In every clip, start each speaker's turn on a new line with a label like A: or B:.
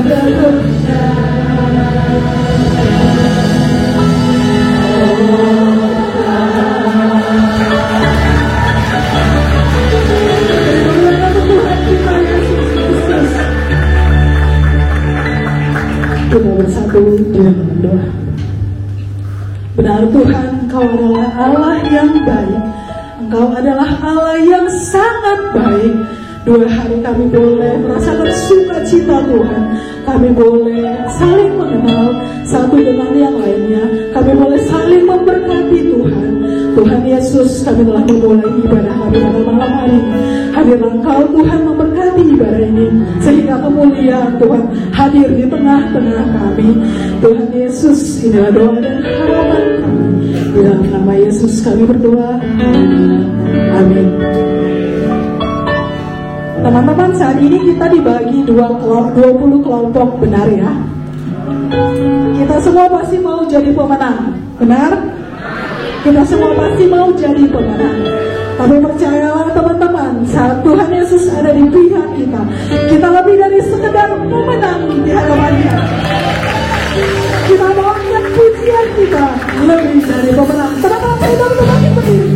A: Kita bersatu dengan berdoa. Benar Tuhan, Engkau adalah Allah yang baik. Engkau adalah Allah yang sangat baik. 2 hari kami boleh merasakan sukacita Tuhan. Kami boleh saling mengenal satu dengan yang lainnya. Kami boleh saling memberkati Tuhan. Tuhan Yesus, kami telah memulai ibadah kami pada malam hari ini. Hadirlah Engkau Tuhan memberkati ibadah ini, sehingga kemuliaan Tuhan hadir di tengah-tengah kami. Tuhan Yesus, inilah doa dan harapan kami. Di dalam nama Yesus kami berdoa. Amin. Teman-teman, saat ini kita dibagi 20 kelompok, benar ya? Kita semua pasti mau jadi pemenang, benar? Kita semua pasti mau jadi pemenang. Tapi percayalah teman-teman, saat Tuhan Yesus ada di pihak kita, kita lebih dari sekedar pemenang di hadapannya. Kita mau angkat pujian kita lebih dari pemenang. Teman-teman, saya baru bangkit berdiri.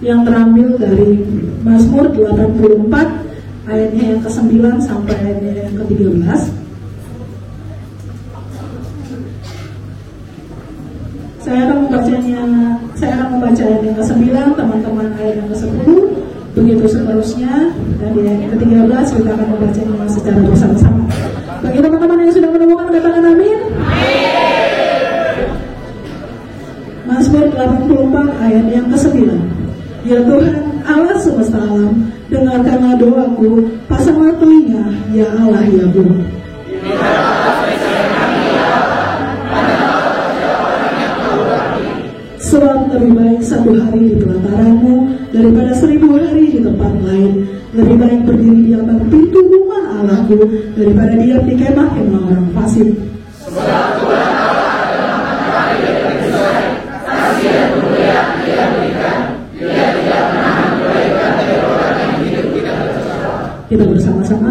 A: yang terambil dari Mazmur 84 ayatnya yang ke-9 sampai ayatnya yang ke-13. Saya akan membaca ayat yang ke-9, teman-teman ayat yang ke-10, begitu seterusnya, dan di ayat yang ke-13 kita akan membacanya secara bersama-sama. Bagi teman-teman yang sudah menemukan, katakan amin. Mazmur 84 ayat yang ke-9. Ya Tuhan Allah semesta alam, dengarkanlah doaku, pasanglah telinga, ya Allah ya Tuhan. Sebab lebih baik satu hari di pelataranmu daripada 1000 hari di tempat lain. Lebih baik berdiri di atas pintu rumah Allahku daripada diam di kemah-kemah orang fasik. Sebab Tuhan Allah adalah matahari yang terpisah, kasih dan kemuliaan Dia berikan. Dia tidak menahan kebaikan dari orang yang hidup tidak bersalah. Kita bersama-sama.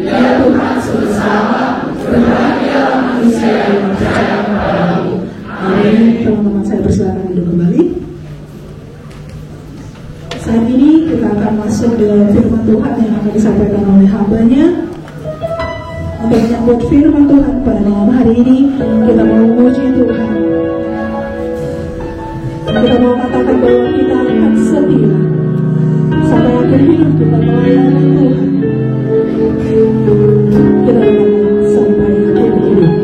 A: Ya Tuhan semesta alam, berbahagialah manusia yang percaya kepadamu. Amin. Teman-teman saya dipersilakan duduk kembali. Saat ini kita akan masuk dalam firman Tuhan yang akan disampaikan oleh hambanya. Untuk menyambut firman Tuhan pada malam hari ini, kita mau memuji Tuhan. Kita mau katakan bahwa kita akan setia sampai akhir hidup kita melayani Tuhan. Kita akan sampai akhir hidup.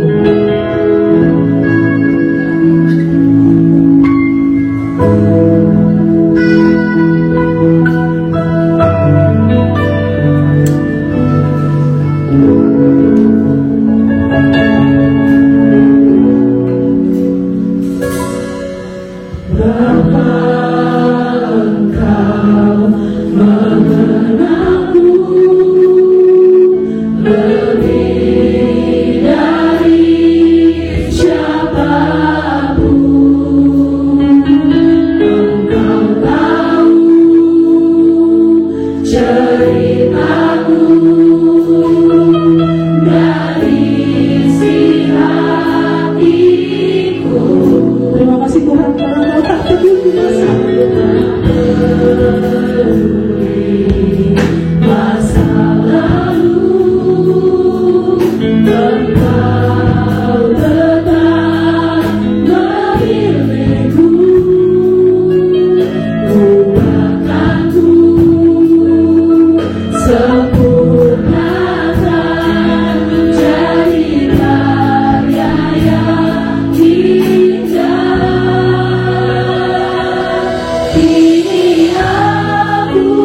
B: Kini aku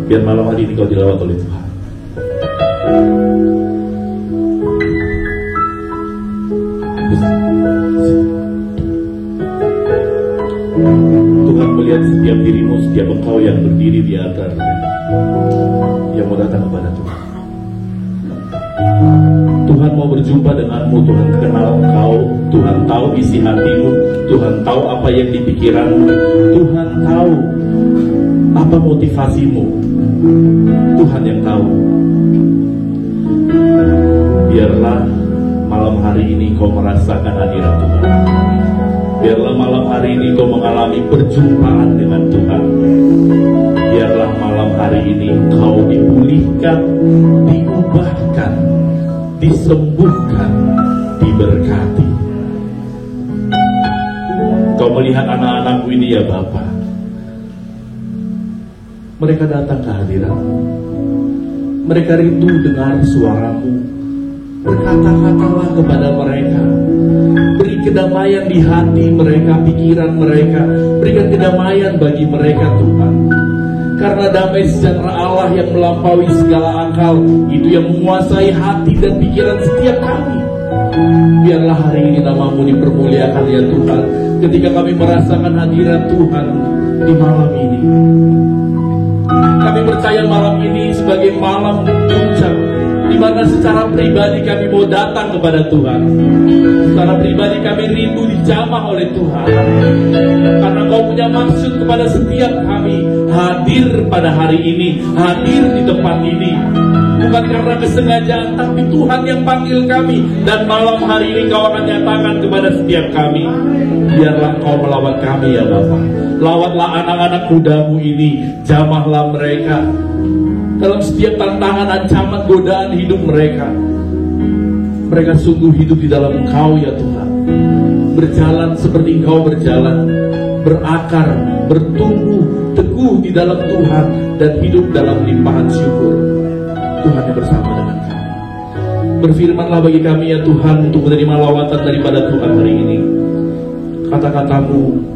B: Biar malam hari ini kau dilawat oleh Tuhan. Tuhan melihat setiap dirimu, setiap engkau yang berdiri di atas, yang mau datang kepada Tuhan. Tuhan mau berjumpa denganmu, Tuhan kenal engkau, Tuhan tahu isi hatimu, Tuhan tahu apa yang di pikiranmu, Tuhan tahu apa motivasimu, Tuhan yang tahu. Biarlah malam hari ini kau merasakan hadirat Tuhan. Biarlah malam hari ini kau mengalami perjumpaan dengan Tuhan. Biarlah malam hari ini kau dipulihkan, diubahkan, disembuhkan, diberkati. Kau melihat anak-anakku ini ya Bapa, mereka datang ke hadirat-Mu. Mereka rindu dengar suara-Mu. Berkata-katalah kepada mereka. Beri kedamaian di hati mereka, pikiran mereka. Berikan kedamaian bagi mereka Tuhan. Karena damai sejahtera Allah yang melampaui segala akal, itu yang menguasai hati dan pikiran setiap kami. Biarlah hari ini nama-Mu dipermuliakan ya Tuhan, ketika kami merasakan hadirat Tuhan di malam ini. Kami percaya malam ini sebagai malam puncak, di mana secara pribadi kami mau datang kepada Tuhan. Secara pribadi kami rindu dijamah oleh Tuhan. Karena Kau punya maksud kepada setiap kami hadir pada hari ini, hadir di tempat ini. Bukan karena kesengajaan, tapi Tuhan yang panggil kami. Dan malam hari ini Kau akan nyatakan kepada setiap kami. Biarlah Kau melawat kami ya Bapa. Lawatlah anak-anak muda-Mu ini, jamahlah mereka dalam setiap tantangan, ancaman, godaan hidup mereka. Mereka sungguh hidup di dalam Engkau ya Tuhan, berjalan seperti Engkau berjalan, berakar, bertumbuh teguh di dalam Tuhan, dan hidup dalam limpahan syukur. Tuhan yang bersama dengan kami. Berfirmanlah bagi kami ya Tuhan, untuk menerima lawatan daripada Tuhan hari ini. Kata-kata-Mu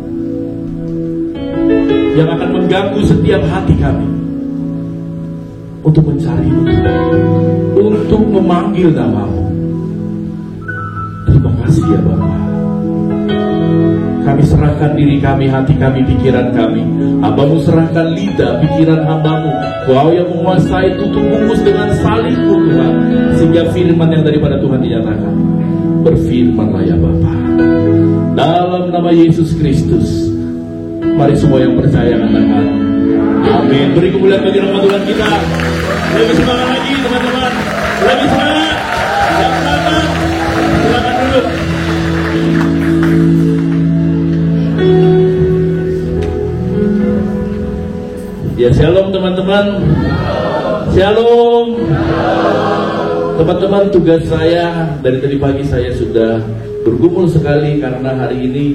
B: yang akan mengganggu setiap hati kami untuk mencari-Mu, untuk memanggil nama-Mu. Terima kasih ya Bapa. Kami serahkan diri kami, hati kami, pikiran kami. Hamba-Mu serahkan lidah, pikiran hamba-Mu. Kau yang menguasai, tutup bungkus dengan salib-Mu Tuhan, sehingga firman yang daripada Tuhan dinyatakan. Berfirmanlah ya Bapa, dalam nama Yesus Kristus. Mari semua yang percaya katakan amin. Beri kemuliaan bagi nama Tuhan kita. Lebih semangat lagi teman-teman. Lebih semangat. Yang semangat. Silakan duduk. Ya shalom teman-teman. Shalom. Teman-teman, tugas saya dari tadi pagi saya sudah bergumul sekali karena hari ini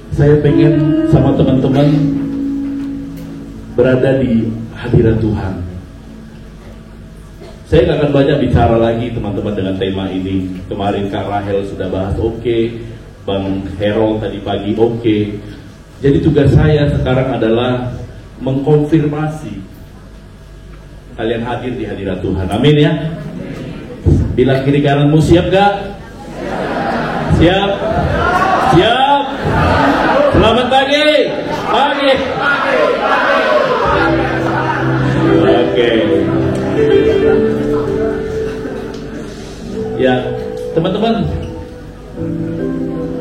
B: saya pengen sama teman-teman berada di hadirat Tuhan. Saya gak akan banyak bicara lagi teman-teman dengan tema ini. Kemarin Kak Rahel sudah bahas oke. Bang Herold tadi pagi oke. Jadi tugas saya sekarang adalah mengkonfirmasi kalian hadir di hadirat Tuhan. Amin ya. Bilang kiri kananmu, siap gak? Siap? Siap? Selamat pagi. Pagi. Oke. Ya, teman-teman,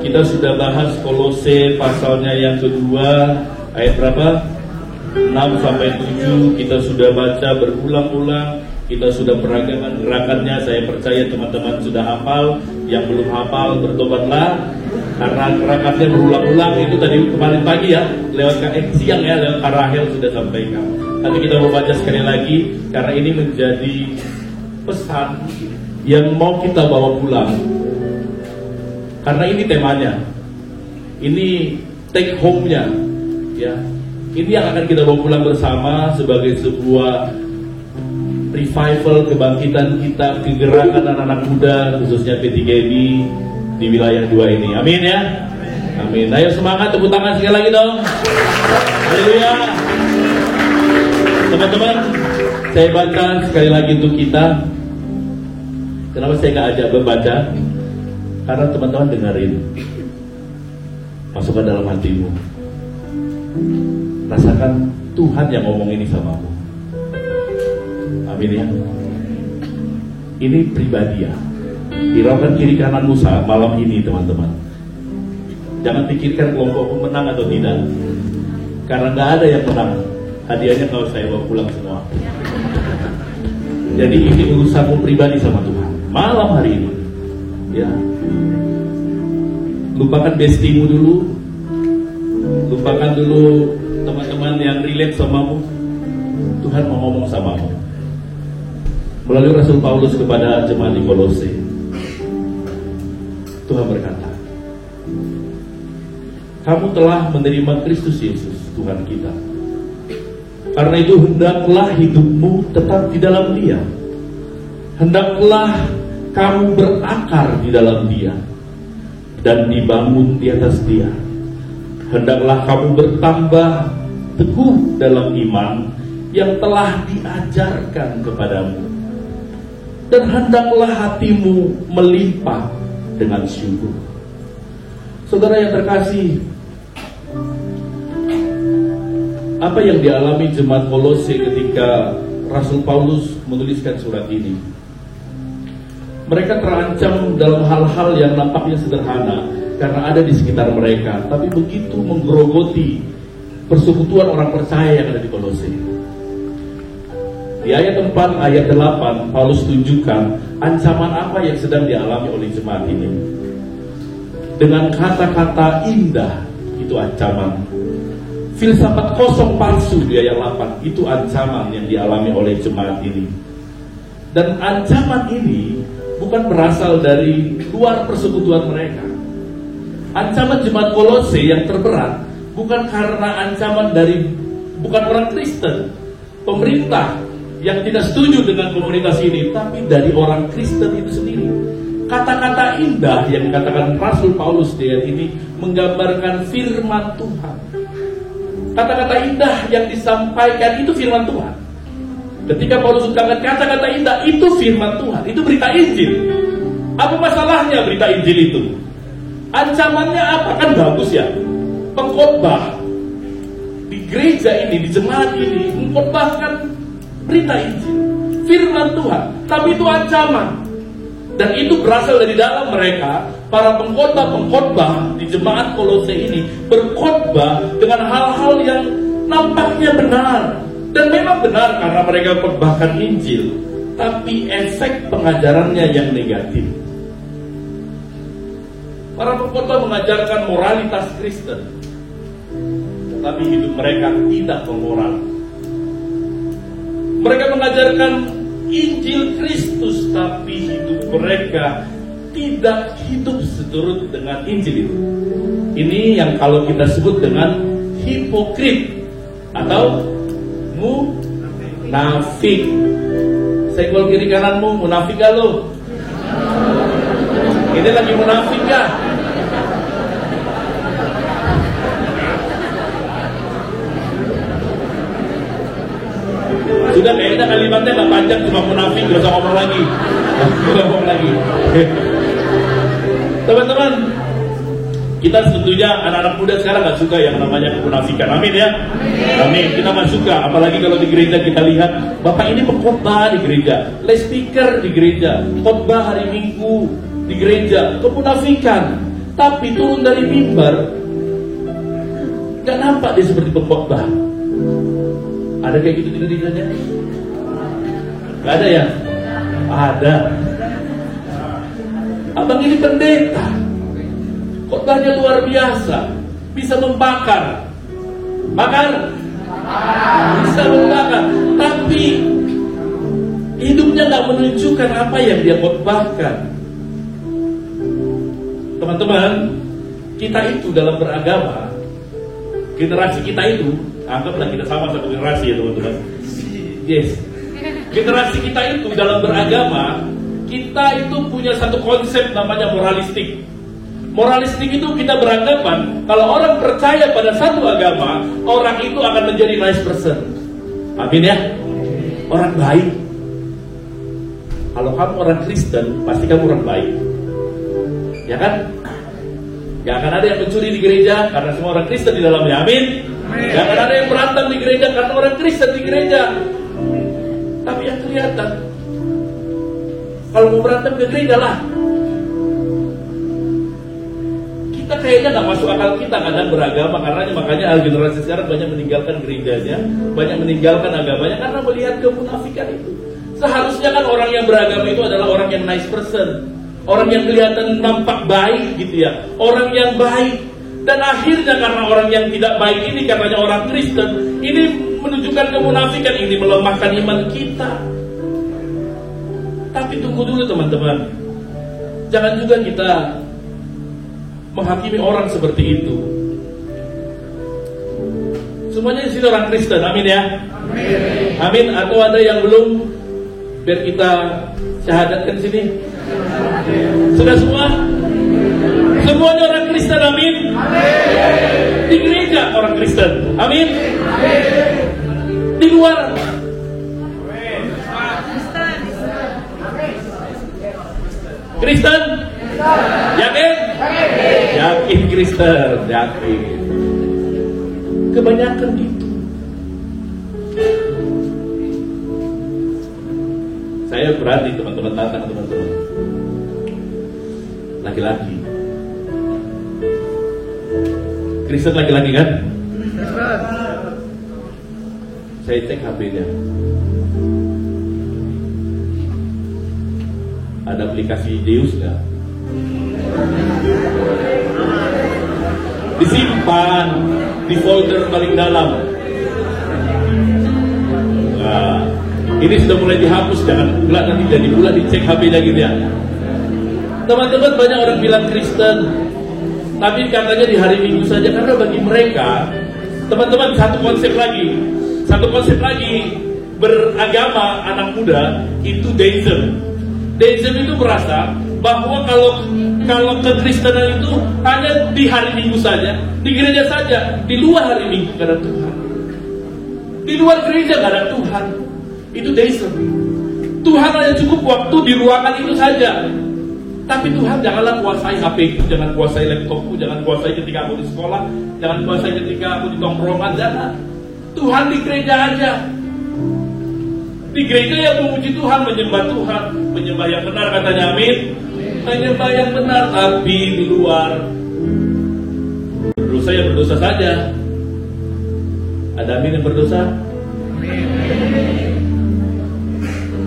B: kita sudah bahas Kolose pasalnya yang kedua, ayat berapa? 6 sampai 7. Kita sudah baca berulang-ulang. Kita sudah peragakan gerakannya. Saya percaya teman-teman sudah hafal. Yang belum hafal, bertobatlah, karena gerakannya berulang-ulang. Itu tadi kemarin pagi ya, lewat siang ya, lewat Kak Rahel sudah sampaikan. Tapi kita mau baca sekali lagi, karena ini menjadi pesan yang mau kita bawa pulang. Karena ini temanya, ini take home-nya, ya. Ini yang akan kita bawa pulang bersama sebagai sebuah revival, kebangkitan kita, kegerakan anak-anak muda, khususnya P3B di wilayah 2 ini. Amin ya. Amin. Ayo semangat, tepuk tangan sekali lagi dong. Haleluya. Teman-teman, saya baca sekali lagi untuk kita. Kenapa saya nggak ajak membaca? Karena teman-teman dengerin, masukkan dalam hatimu, rasakan Tuhan yang ngomong ini samamu. Amin ya. Ini pribadi ya. Hiraukan kiri kananmu saat malam ini teman-teman. Jangan pikirkan kelompokmu menang atau tidak, karena nggak ada yang menang. Hadiahnya kalau saya bawa pulang semua. Jadi ini urusanmu pribadi sama Tuhan malam hari ini ya. Lupakan bestimu dulu, lupakan dulu teman-teman yang relate samamu. Tuhan mau ngomong samamu melalui Rasul Paulus kepada jemaat di Kolose. Tuhan berkata, kamu telah menerima Kristus Yesus Tuhan kita. Karena itu hendaklah hidupmu tetap di dalam Dia. Hendaklah kamu berakar di dalam Dia dan dibangun di atas Dia. Hendaklah kamu bertambah teguh dalam iman yang telah diajarkan kepadamu. Dan hendaklah hatimu melimpah dengan syukur. Saudara yang terkasih, apa yang dialami jemaat Kolose ketika Rasul Paulus menuliskan surat ini? Mereka terancam dalam hal-hal yang nampaknya sederhana karena ada di sekitar mereka, tapi begitu menggerogoti persekutuan orang percaya yang ada di Kolose. Di ayat 4, ayat 8, Paulus tunjukkan ancaman apa yang sedang dialami oleh jemaat ini. Dengan kata-kata indah, itu ancaman. Filsafat kosong palsu di ayat 8, itu ancaman yang dialami oleh jemaat ini. Dan ancaman ini bukan berasal dari luar persekutuan mereka. Ancaman jemaat Kolose yang terberat bukan karena ancaman dari bukan orang Kristen, pemerintah yang tidak setuju dengan komunitas ini, tapi dari orang Kristen itu sendiri. Kata-kata indah yang dikatakan Rasul Paulus di ayat ini menggambarkan firman Tuhan. Kata-kata indah yang disampaikan itu firman Tuhan. Ketika Paulus mengatakan kata-kata indah itu firman Tuhan, itu berita Injil. Apa masalahnya berita Injil itu? Ancamannya apa? Kan bagus ya. Pengkhotbah di gereja ini, di jemaat ini mengkhotbahkan berita Injil, firman Tuhan, tapi itu ancaman. Dan itu berasal dari dalam mereka. Para pengkhotbah di jemaat Kolose ini berkhotbah dengan hal-hal yang nampaknya benar. Dan memang benar karena mereka khotbahkan Injil, tapi efek pengajarannya yang negatif. Para pengkhotbah mengajarkan moralitas Kristen, tetapi hidup mereka tidak bermoral. Mereka mengajarkan Injil Kristus, tapi hidup mereka tidak hidup seturut dengan Injil itu. Ini yang kalau kita sebut dengan hipokrit atau munafik. Senggol kiri kananmu, munafik gak lo? Ini lagi munafik gak? Sudah kayaknya kalimatnya nggak panjang, cuma munafik, gak usah ngomong lagi. Ngomong lagi. Teman-teman, kita tentunya anak-anak muda sekarang nggak suka yang namanya kemunafikan. Amin ya. Amin. Kita nggak suka, apalagi kalau di gereja kita lihat bapak ini pengkhotbah di gereja, lay speaker di gereja, khotbah hari Minggu di gereja, kemunafikan. Tapi turun dari mimbar, nggak nampak dia seperti pengkhotbah. Ada kayak gitu di gerejanya? Nggak ada ya? Ada. Abang ini pendeta, khotbahnya luar biasa, bisa membakar, bisa membakar, tapi hidupnya nggak menunjukkan apa yang dia khotbahkan. Teman-teman, kita itu dalam beragama, generasi kita itu, anggaplah kita sama satu generasi ya teman-teman. Yes, generasi kita itu dalam beragama, kita itu punya satu konsep namanya moralistik. Moralistik itu kita beranggapan kalau orang percaya pada satu agama, orang itu akan menjadi nice person. Amin ya. Orang baik. Kalau kamu orang Kristen, pasti kamu orang baik. Ya kan? Gak akan ada yang mencuri di gereja karena semua orang Kristen di dalamnya. Amin. Gak akan ada yang berantem di gereja karena orang Kristen di gereja. Tapi yang kelihatan, kalau mau berantem ke gereja lah. Kita kayaknya nggak masuk akal kita kadang beragama, karena makanya generasi sekarang banyak meninggalkan gerejanya, banyak meninggalkan agamanya karena melihat kemunafikan itu. Seharusnya kan orang yang beragama itu adalah orang yang nice person, orang yang kelihatan nampak baik gitu ya, orang yang baik. Dan akhirnya karena orang yang tidak baik ini, karenanya orang Kristen, ini menunjukkan kemunafikan, ini melemahkan iman kita. Tapi tunggu dulu teman-teman, jangan juga kita menghakimi orang seperti itu. Semuanya di sini orang Kristen, amin ya. Amin. Atau ada yang belum? Biar kita syahadatkan di sini. Sudah semua? Semuanya orang Kristen, amin. Di gereja orang Kristen, amin. Di luar Kristen? Yakin? Yakin Kristen, yakin. Kebanyakan gitu. Saya berani teman-teman tantang teman-teman. Laki-laki. Kristen laki-laki kan? Saya cek HP-nya. Ada aplikasi Deus nggak? Disimpan di folder paling dalam. Nah, ini sudah mulai dihapus, jangan pula nanti jadi pula dicek HP-nya gitu ya. Teman-teman, banyak orang bilang Kristen, tapi katanya di hari Minggu saja, karena bagi mereka, teman-teman, satu konsep lagi beragama anak muda itu deism. Deism itu merasa bahwa kalau kekristenan itu hanya di hari Minggu saja, di gereja saja, di luar hari Minggu gak ada Tuhan, di luar gereja gak ada Tuhan. Itu deism. Tuhan hanya cukup waktu di ruangan itu saja. Tapi Tuhan janganlah kuasai HP-ku, jangan kuasai laptopku, jangan kuasai ketika aku di sekolah, jangan kuasai ketika aku di tongkrongan, jangan. Tuhan di gereja aja. Di gereja yang memuji Tuhan, menyembah Tuhan, menyembah yang benar, katanya amin. Menyembah yang benar, tapi di luar berdosa ya berdosa saja. Ada amin yang berdosa?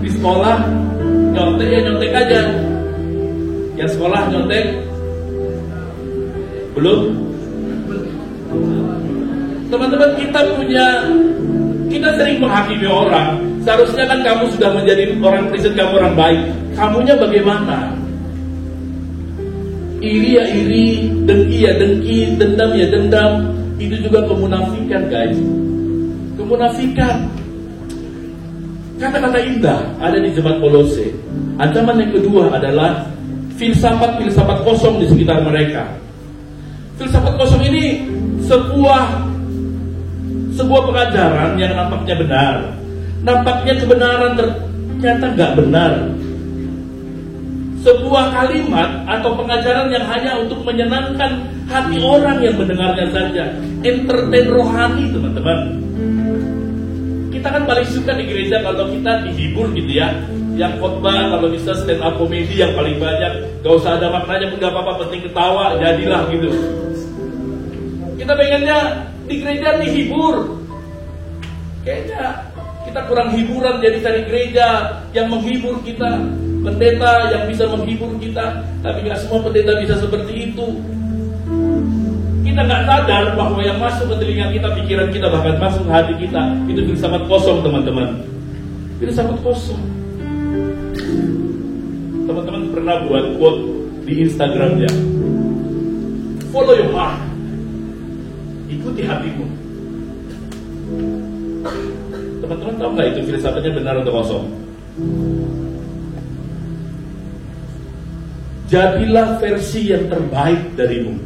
B: Di sekolah nyontek ya nyontek aja. Yang sekolah nyontek belum? Teman-teman, kita sering menghakimi orang. Seharusnya kan kamu sudah menjadi orang Kristen, kamu orang baik. Kamunya bagaimana? Iri ya iri, dengki ya dengki, dendam ya dendam. Itu juga kemunafikan, guys. Kemunafikan. Kata-kata indah ada di jemaat Kolose. Ancaman yang kedua adalah filsafat kosong di sekitar mereka. Filsafat kosong ini sebuah pengajaran yang nampaknya benar, Nampaknya kebenaran ternyata nggak benar. Sebuah kalimat atau pengajaran yang hanya untuk menyenangkan hati orang yang mendengarnya saja. Entertain rohani, teman-teman. Kita kan paling suka di gereja kalau kita dihibur gitu ya. Yang khotbah kalau bisa stand up komedi yang paling banyak. Gak usah ada maknanya pun gak apa-apa, penting ketawa, jadilah gitu. Kita pengennya di gereja dihibur. Kayaknya kita kurang hiburan, jadi cari gereja yang menghibur kita. Pendeta yang bisa menghibur kita. Tapi gak semua pendeta bisa seperti itu. Kita gak sadar bahwa yang masuk ke telinga kita, pikiran kita, bahkan masuk ke hati kita, itu filsafat kosong, teman-teman. Filsafat kosong. Teman-teman pernah buat quote di Instagramnya, follow your heart, ikuti hatimu. Teman-teman tahu nggak itu filsafatnya benar atau kosong? Jadilah versi yang terbaik darimu.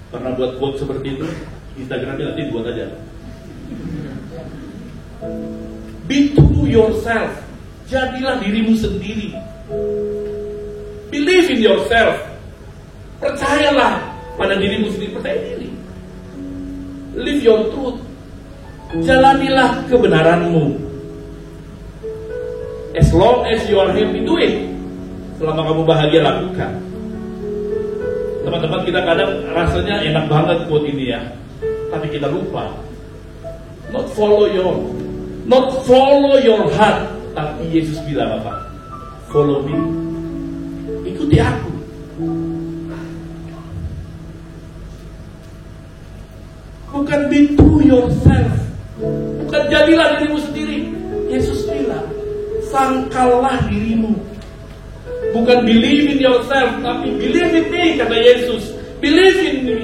B: Pernah buat quote seperti itu? Instagramnya nanti buat aja. Be true yourself. Jadilah dirimu sendiri. Believe in yourself. Percayalah pada dirimu sendiri. Percaya diri. Live your truth. Jalanilah kebenaranmu. As long as you are happy, do it. Selama kamu bahagia, lakukan. Teman-teman, kita kadang rasanya enak banget quote ini ya, tapi kita lupa. Not follow your heart. Tapi Yesus bilang apa? Follow me. Ikuti aku. Bukan be true yourself. Bukan jadilah dirimu sendiri. Yesus bilang, sangkallah dirimu. Bukan believe in yourself, tapi believe in me, kata Yesus. Believe in me.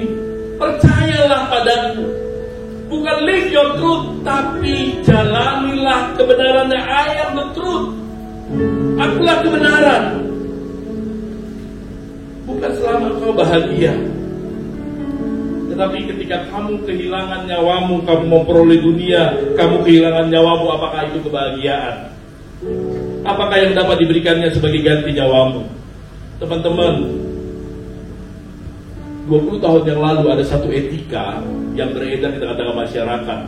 B: Percayalah padaku. Bukan live your truth, tapi jalanilah kebenarannya. I am the truth. Akulah kebenaran. Bukan selama kau bahagia, tetapi ketika kamu kehilangan nyawamu, kamu memperoleh dunia, kamu kehilangan nyawamu, apakah itu kebahagiaan? Apakah yang dapat diberikannya sebagai ganti nyawamu? Teman-teman, 20 tahun yang lalu ada satu etika yang beredar di tengah-tengah masyarakat.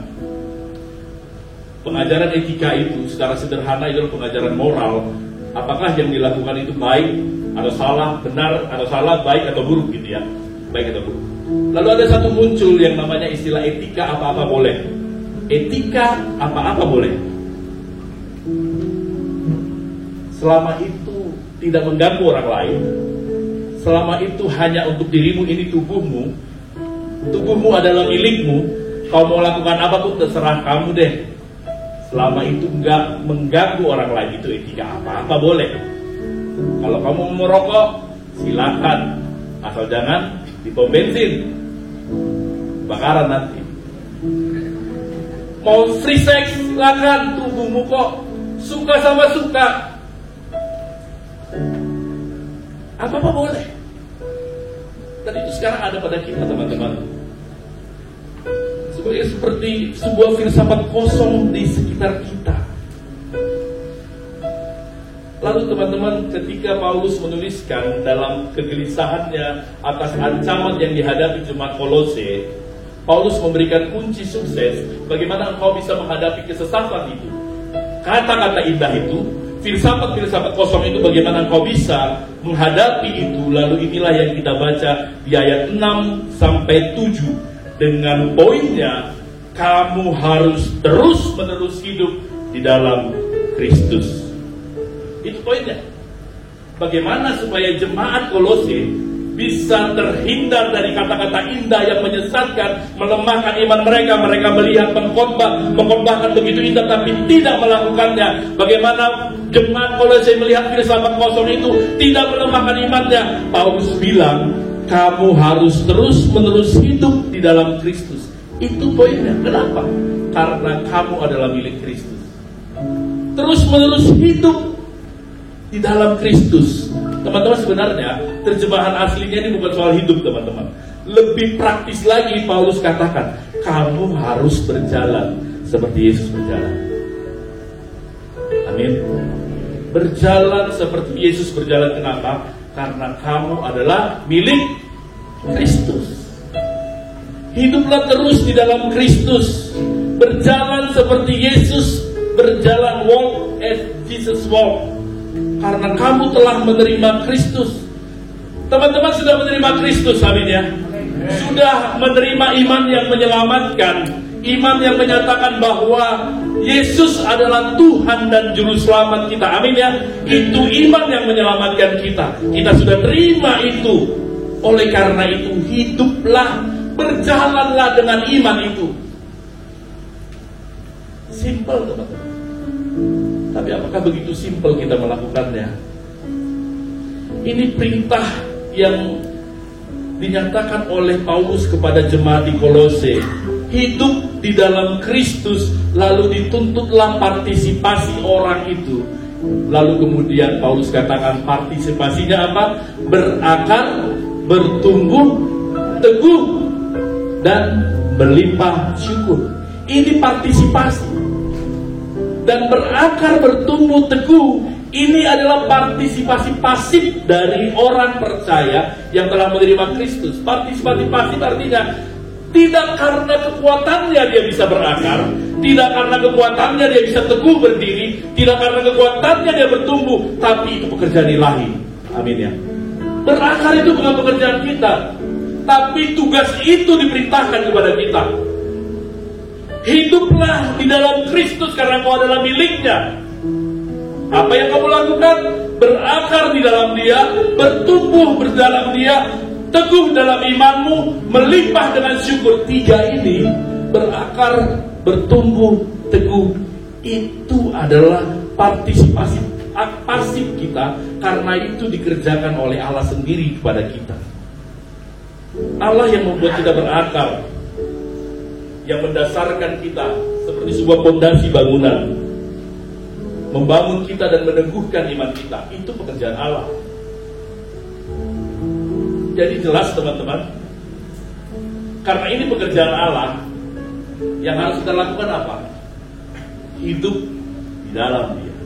B: Pengajaran etika itu secara sederhana adalah pengajaran moral. Apakah yang dilakukan itu baik atau salah, benar atau salah, baik atau buruk gitu ya. Baik atau buruk. Lalu ada satu muncul yang namanya istilah etika apa-apa boleh. Etika apa-apa boleh. Selama itu tidak mengganggu orang lain, selama itu hanya untuk dirimu, ini tubuhmu, tubuhmu adalah milikmu, kau mau lakukan apapun terserah kamu deh. Selama itu enggak mengganggu orang lain, itu etika apa-apa boleh. Kalau kamu mau merokok, silakan, asal jangan di pom bensin, bakaran nanti. Mau free sex, silakan, tubuhmu kok, suka sama suka. Apa-apa boleh. Dan itu sekarang ada pada kita, teman-teman. Seperti sebuah filsafat kosong di sekitar kita. Lalu teman-teman, ketika Paulus menuliskan dalam kegelisahannya atas ancaman yang dihadapi jemaat Kolose, Paulus memberikan kunci sukses bagaimana engkau bisa menghadapi kesesatan itu. Kata-kata indah itu, filsafat-filsafat kosong itu, bagaimana engkau bisa menghadapi itu. Lalu inilah yang kita baca di ayat 6-7 dengan poinnya, kamu harus terus-menerus hidup di dalam Kristus. Itu poinnya. Bagaimana supaya jemaat Kolose bisa terhindar dari kata-kata indah yang menyesatkan, melemahkan iman mereka. Mereka melihat mengkhotbahkan begitu indah tapi tidak melakukannya. Bagaimana jemaat Kolose melihat filsafat kosong itu tidak melemahkan imannya. Paulus bilang, kamu harus terus-menerus hidup di dalam Kristus. Itu poinnya. Kenapa? Karena kamu adalah milik Kristus. Terus-menerus hidup di dalam Kristus. Teman-teman, sebenarnya terjemahan aslinya ini bukan soal hidup, teman-teman. Lebih praktis lagi Paulus katakan, kamu harus berjalan seperti Yesus berjalan. Amin. Berjalan seperti Yesus berjalan. Kenapa? Karena kamu adalah milik Kristus. Hiduplah terus di dalam Kristus. Berjalan seperti Yesus berjalan. Walk as Jesus walk. Karena kamu telah menerima Kristus. Teman-teman sudah menerima Kristus, amin ya. Sudah menerima iman yang menyelamatkan. Iman yang menyatakan bahwa Yesus adalah Tuhan dan Juru Selamat kita, amin ya. Itu iman yang menyelamatkan kita. Kita sudah terima itu. Oleh karena itu hiduplah, berjalanlah dengan iman itu. Simple teman-teman. Tapi apakah begitu simple kita melakukannya? Ini perintah yang dinyatakan oleh Paulus kepada jemaat di Kolose. Hidup di dalam Kristus, lalu dituntutlah partisipasi orang itu. Lalu kemudian Paulus katakan partisipasinya apa? Berakar, bertumbuh, teguh, dan berlimpah syukur. Ini partisipasi. Dan berakar, bertumbuh, teguh, ini adalah partisipasi pasif dari orang percaya yang telah menerima Kristus. Partisipasi pasif artinya tidak karena kekuatannya dia bisa berakar, tidak karena kekuatannya dia bisa teguh berdiri, tidak karena kekuatannya dia bertumbuh, tapi itu pekerjaan ilahi. Amin ya. Berakar itu bukan pekerjaan kita, tapi tugas itu diperintahkan kepada kita. Hiduplah di dalam Kristus karena kau adalah miliknya. Apa yang kamu lakukan? Berakar di dalam Dia, bertumbuh di dalam Dia, teguh dalam imanmu, melimpah dengan syukur. Tiga ini, berakar, bertumbuh, teguh, itu adalah partisipasi pasif kita, karena itu dikerjakan oleh Allah sendiri kepada kita. Allah yang membuat kita berakar, yang mendasarkan kita seperti sebuah fondasi bangunan, membangun kita dan meneguhkan iman kita. Itu pekerjaan Allah. Jadi jelas teman-teman, karena ini pekerjaan Allah, yang harus kita lakukan apa? Hidup di dalam Dia,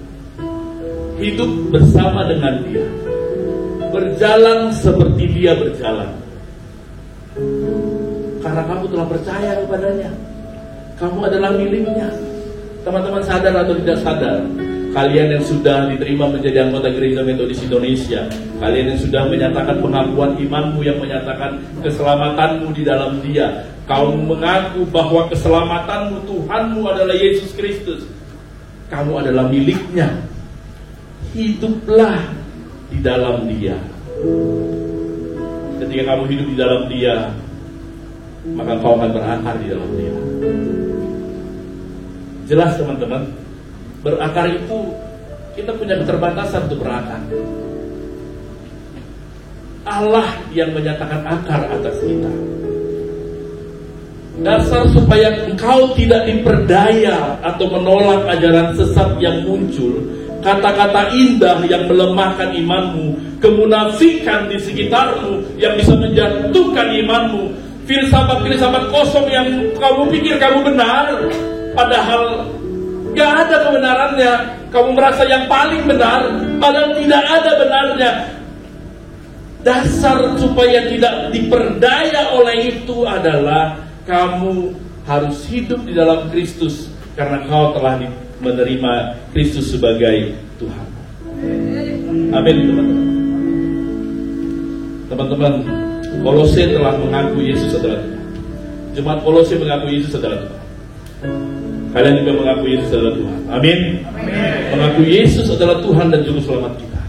B: hidup bersama dengan Dia, berjalan seperti Dia berjalan. Karena kamu telah percaya kepadanya, kamu adalah miliknya. Teman-teman sadar atau tidak sadar, kalian yang sudah diterima menjadi anggota Gereja Metodis Indonesia, kalian yang sudah menyatakan pengakuan imanmu, yang menyatakan keselamatanmu di dalam Dia, kau mengaku bahwa keselamatanmu, Tuhanmu adalah Yesus Kristus, kamu adalah miliknya. Hiduplah di dalam Dia. Ketika kamu hidup di dalam Dia, maka kau akan berakar di dalam Dia. Jelas teman-teman, berakar itu kita punya keterbatasan untuk berakar. Allah yang menyatakan akar atas kita. Dasar supaya engkau tidak diperdaya atau menolak ajaran sesat yang muncul, kata-kata indah yang melemahkan imanmu, kemunafikan di sekitarmu yang bisa menjatuhkan imanmu, filsafat-filsafat kosong yang kamu pikir kamu benar, padahal gak ada kebenarannya. Kamu merasa yang paling benar, padahal tidak ada benarnya. Dasar supaya tidak diperdaya oleh itu adalah kamu harus hidup di dalam Kristus, karena kau telah menerima Kristus sebagai Tuhan. Amin teman-teman. Teman-teman, Kolose telah mengaku Yesus adalah Tuhan. Jemaat Kolose mengaku Yesus adalah Tuhan. Kalian juga mengaku Yesus adalah Tuhan. Amin. Mengaku Yesus adalah Tuhan dan Juru Selamat kita.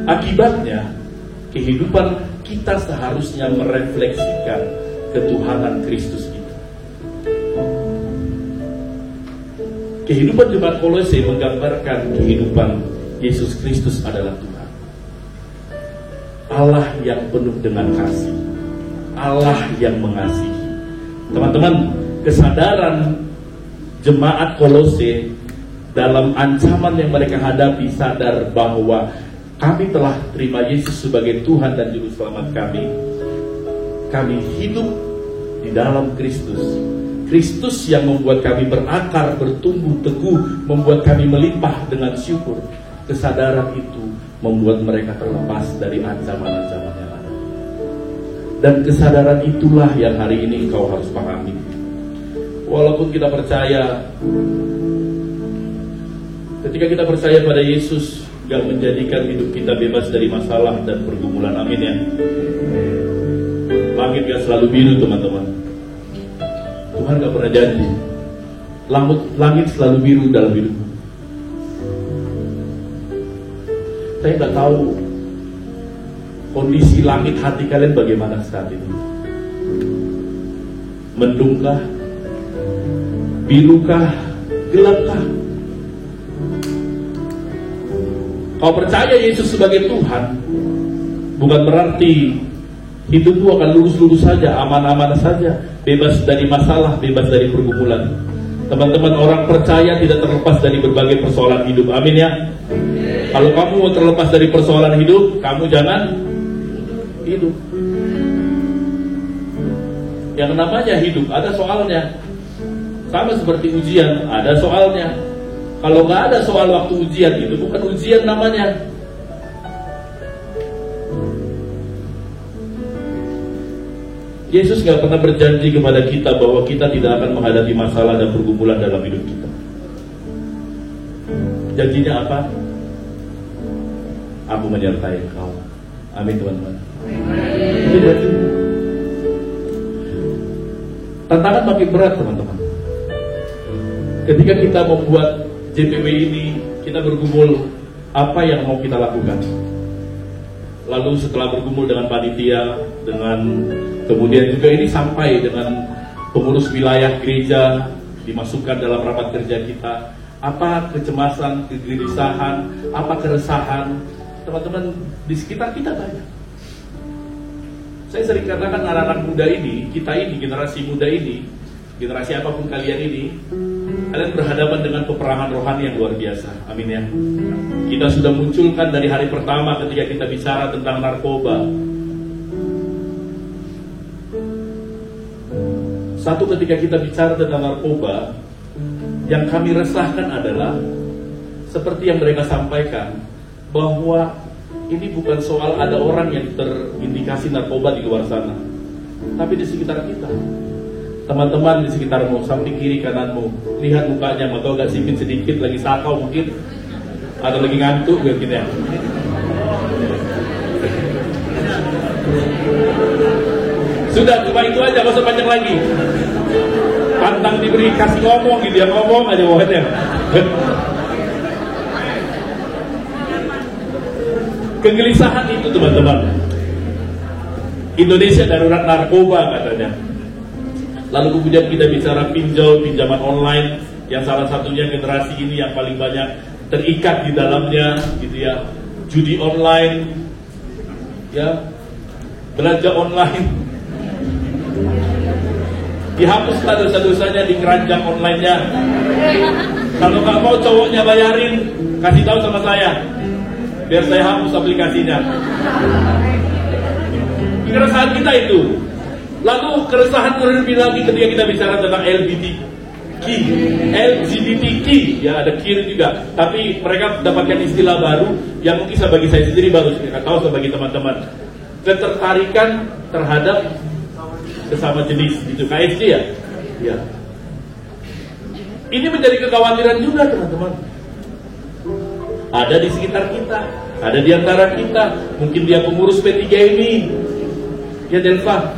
B: Akibatnya, kehidupan kita seharusnya merefleksikan ketuhanan Kristus itu. Kehidupan jemaat Kolose menggambarkan kehidupan Yesus Kristus adalah Tuhan. Allah yang penuh dengan kasih, Allah yang mengasihi. Teman-teman, kesadaran jemaat Kolose dalam ancaman yang mereka hadapi, sadar bahwa kami telah terima Yesus sebagai Tuhan dan Juru Selamat kami. Kami hidup di dalam Kristus. Kristus yang membuat kami berakar, bertumbuh teguh, membuat kami melimpah dengan syukur. Kesadaran itu membuat mereka terlepas dari ancaman-ancaman yang ada. Dan kesadaran itulah yang hari ini kau harus pahami. Walaupun kita percaya, ketika kita percaya pada Yesus, gak menjadikan hidup kita bebas dari masalah dan pergumulan. Amin ya. Langit gak selalu biru, teman-teman. Tuhan gak pernah janji langit selalu biru dalam hidupmu. Saya gak tahu kondisi langit hati kalian bagaimana saat ini. Mendungkah, birukah, gelapkah? Kau percaya Yesus sebagai Tuhan, bukan berarti hidupmu akan lurus-lurus saja, aman-aman saja, bebas dari masalah, bebas dari pergumulan. Teman-teman, orang percaya tidak terlepas dari berbagai persoalan hidup. Amin ya. Kalau kamu mau terlepas dari persoalan hidup, kamu jangan hidup. Yang namanya hidup ada soalnya. Sama seperti ujian, ada soalnya. Kalau nggak ada soal waktu ujian, itu bukan ujian namanya. Yesus nggak pernah berjanji kepada kita bahwa kita tidak akan menghadapi masalah dan pergumulan dalam hidup kita. Janjinya apa? Aku menyertai engkau. Amin, teman-teman. Itu janji. Tantangan makin berat, teman-teman. Ketika kita membuat JPW ini, kita bergumul apa yang mau kita lakukan. Lalu setelah bergumul dengan panitia, kemudian juga ini sampai dengan pengurus wilayah gereja, dimasukkan dalam rapat kerja kita. Apa kecemasan, kegelisahan, apa keresahan, teman-teman di sekitar kita banyak. Saya sering katakan anak-anak muda ini, kita ini, generasi muda ini, generasi apapun kalian ini, kalian berhadapan dengan peperangan rohani yang luar biasa. Amin ya. Kita sudah munculkan dari hari pertama ketika kita bicara tentang narkoba. Satu, ketika kita bicara tentang narkoba, yang kami resahkan adalah seperti yang mereka sampaikan, bahwa ini bukan soal ada orang yang terindikasi narkoba di luar sana, tapi di sekitar kita. Teman-teman di sekitarmu, samping kiri kananmu, lihat mukanya, atau agak sipit sedikit, lagi sakau mungkin, atau lagi ngantuk gitu ya. Sudah, cuma itu aja, gak usah panjang lagi. Pantang diberi kasih ngomong gitu ya, ngomong aja pokoknya. Kegelisahan itu, teman-teman. Indonesia darurat narkoba katanya. Lalu kemudian kita bicara pinjaman online, yang salah satunya generasi ini yang paling banyak terikat di dalamnya, gitu ya. Judi online, ya, belanja online. Dihapuslah dosa-dosanya di keranjang online-nya. Kalau nggak mau cowoknya bayarin, kasih tahu sama saya, biar saya hapus aplikasinya. Keresahan kita itu. Lalu keresahan terlebih lagi ketika kita bicara tentang LGBTQ, ya ada kiri juga. Tapi mereka dapatkan istilah baru yang mungkin bagi saya sendiri baru saya tahu sebagai teman-teman. Ketertarikan terhadap sesama jenis, itu KSJ ya. Ya. Ini menjadi kekhawatiran juga, teman-teman. Ada di sekitar kita, ada di antara kita. Mungkin dia pengurus P3 ini. Ya, Delva.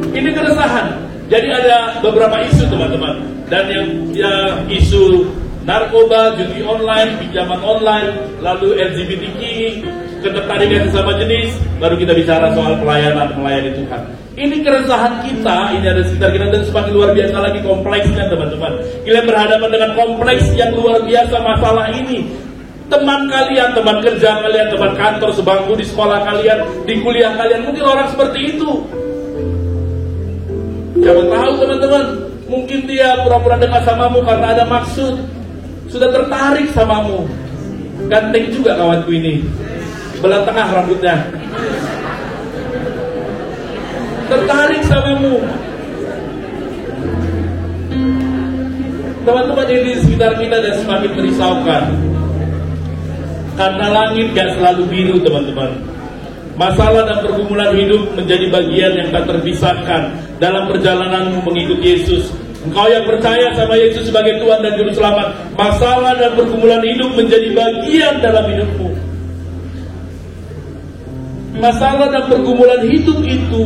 B: Ini keresahan. Jadi ada beberapa isu, teman-teman. Dan yang isu narkoba, judi online, pinjaman online, lalu LGBTQ, ketertarikan sesama jenis, baru kita bicara soal melayani Tuhan. Ini keresahan kita, ini ada sekitar kita, dan semakin luar biasa lagi kompleksnya, teman-teman. Kita berhadapan dengan kompleks yang luar biasa masalah ini. Teman kalian, teman kerja kalian, teman kantor sebangku di sekolah kalian, di kuliah kalian, mungkin orang seperti itu. Siapa tahu, teman-teman, mungkin dia pura-pura dekat samamu karena ada maksud, sudah tertarik samamu. Ganteng juga kawanku ini, belah tengah rambutnya. tertarik samamu. Teman-teman yang di sekitar kita dan semakin merisaukan. Karena langit gak selalu biru, teman-teman. Masalah dan pergumulan hidup menjadi bagian yang tak terpisahkan dalam perjalananmu mengikuti Yesus. Engkau yang percaya sama Yesus sebagai Tuhan dan Juru Selamat, masalah dan pergumulan hidup menjadi bagian dalam hidupmu. Masalah dan pergumulan hidup itu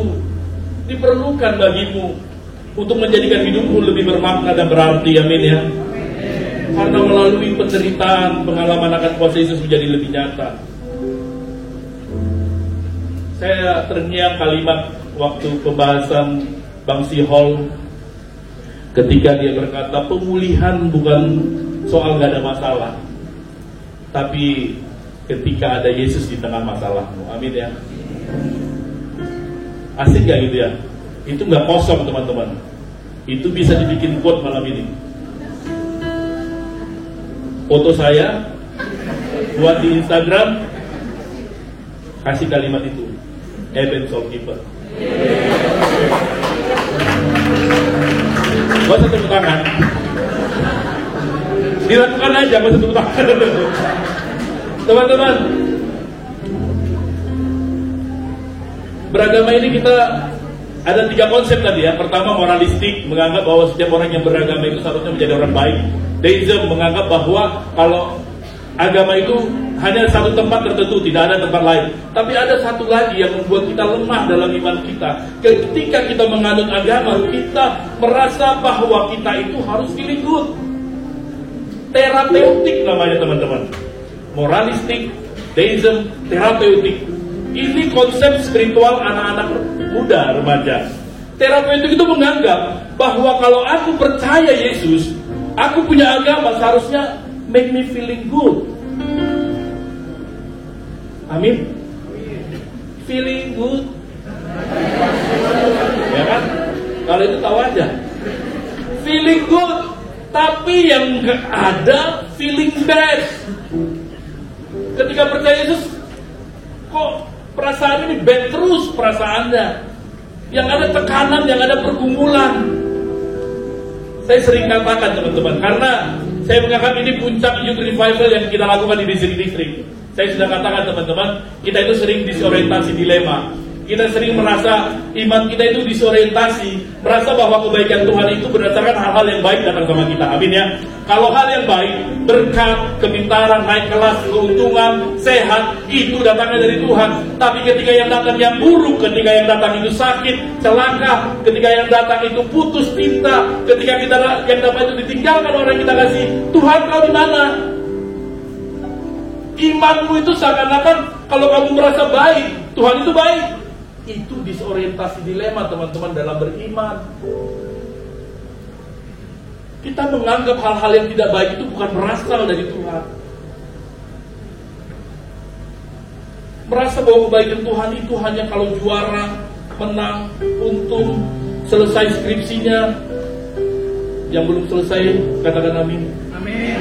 B: diperlukan bagimu untuk menjadikan hidupmu lebih bermakna dan berarti. Amin ya. Karena melalui penderitaan, pengalaman akan kuasa Yesus menjadi lebih nyata. Saya terngiang kalimat waktu pembahasan Bang Sihol ketika dia berkata, pemulihan bukan soal gak ada masalah, tapi ketika ada Yesus di tengah masalahmu. Amin ya. Asik gak gitu ya? Itu gak kosong, teman-teman. Itu bisa dibikin quote malam ini. Foto saya buat di Instagram, kasih kalimat itu, Eben Soulkeeper. Gak usah tepuk tangan, dilakukan aja, gak usah tepuk tangan. Teman-teman, beragama ini kita ada 3 konsep tadi ya. Pertama, moralistik, menganggap bahwa setiap orang yang beragama itu seharusnya menjadi orang baik. Deism, menganggap bahwa kalau agama itu hanya satu tempat tertentu, tidak ada tempat lain. Tapi ada satu lagi yang membuat kita lemah dalam iman kita. Ketika kita menganut agama, kita merasa bahwa kita itu harus feeling good. Terapeutik namanya, teman-teman. Moralistik, deism, terapeutik. Ini konsep spiritual anak-anak muda, remaja. Terapeutik itu menganggap bahwa kalau aku percaya Yesus, aku punya agama, seharusnya make me feeling good. Amin. Feeling good. Ya kan? Kalau itu tahu aja. Feeling good. Tapi yang gak ada feeling bad. Ketika percaya Yesus, kok perasaan ini bad terus perasaannya. Yang ada tekanan, yang ada pergumulan. Saya sering katakan, teman-teman, karena saya menganggap ini puncak youth revival yang kita lakukan di distrik. Saya sudah katakan, teman-teman, kita itu sering disorientasi dilema. Kita sering merasa iman kita itu disorientasi, merasa bahwa kebaikan Tuhan itu berdasarkan hal-hal yang baik datang sama kita. Amin ya. Kalau hal yang baik, berkat, kepintaran, naik kelas, keuntungan, sehat, itu datangnya dari Tuhan. Tapi ketika yang datang yang buruk, ketika yang datang itu sakit, celaka, ketika yang datang itu putus cinta, ketika kita yang dapat itu ditinggalkan orang yang kita kasih, Tuhan kau di mana? Imanmu itu seakan-akan kalau kamu merasa baik, Tuhan itu baik. Itu disorientasi dilema, teman-teman, dalam beriman. Kita menganggap hal-hal yang tidak baik itu bukan berasal dari Tuhan. Merasa bahwa kebaikan Tuhan itu hanya kalau juara, menang, untung, selesai skripsinya. Yang belum selesai, katakan amin. Amin.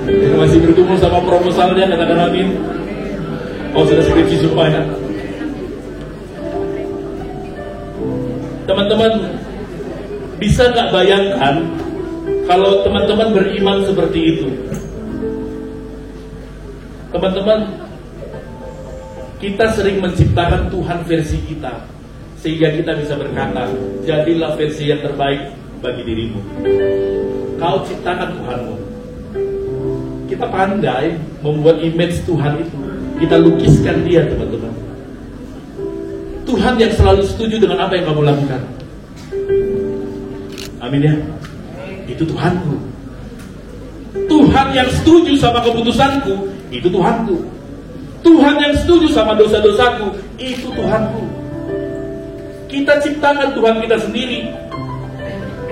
B: Yang masih bergumul sama proposalnya, katakan amin. Oh, sudah skripsi supaya. Teman-teman, bisa gak bayangkan kalau teman-teman beriman seperti itu? Teman-teman, kita sering menciptakan Tuhan versi kita, sehingga kita bisa berkata, jadilah versi yang terbaik bagi dirimu. Kau ciptakan Tuhanmu. Kita pandai membuat image Tuhan itu. Kita lukiskan dia, teman-teman. Tuhan yang selalu setuju dengan apa yang kamu lakukan. Amin ya. Itu Tuhanku. Tuhan yang setuju sama keputusanku, itu Tuhanku. Tuhan yang setuju sama dosa-dosaku, itu Tuhanku. Kita ciptakan Tuhan kita sendiri.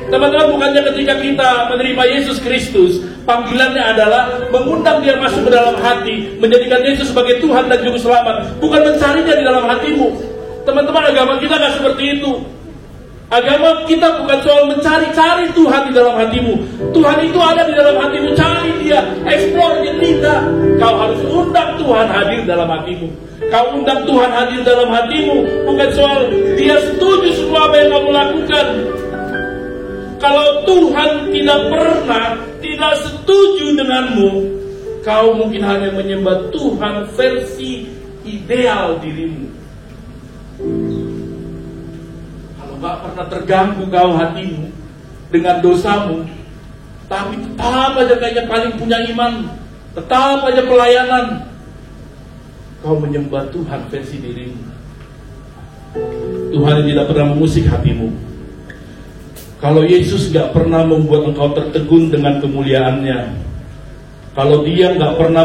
B: Teman-teman, bukannya ketika kita menerima Yesus Kristus, panggilannya adalah mengundang dia masuk ke dalam hati, menjadikan Yesus sebagai Tuhan dan Juru Selamat, bukan mencarinya di dalam hatimu. Teman-teman, agama kita gak seperti itu. Agama kita bukan soal mencari-cari Tuhan di dalam hatimu. Tuhan itu ada di dalam hatimu, cari Dia, explore Dia. Tidak. Kau harus undang Tuhan hadir dalam hatimu. Kau undang Tuhan hadir dalam hatimu, bukan soal Dia setuju semua apa yang kamu lakukan. Kalau Tuhan tidak setuju denganmu, kau mungkin hanya menyembah Tuhan versi ideal dirimu. Kalau gak pernah terganggu kau hatimu dengan dosamu, tapi tetap aja kayaknya paling punya iman, tetap aja pelayanan, kau menyembah Tuhan versi dirimu. Tuhan tidak pernah mengusik hatimu. Kalau Yesus gak pernah membuat engkau tertegun dengan kemuliaannya, kalau Dia gak pernah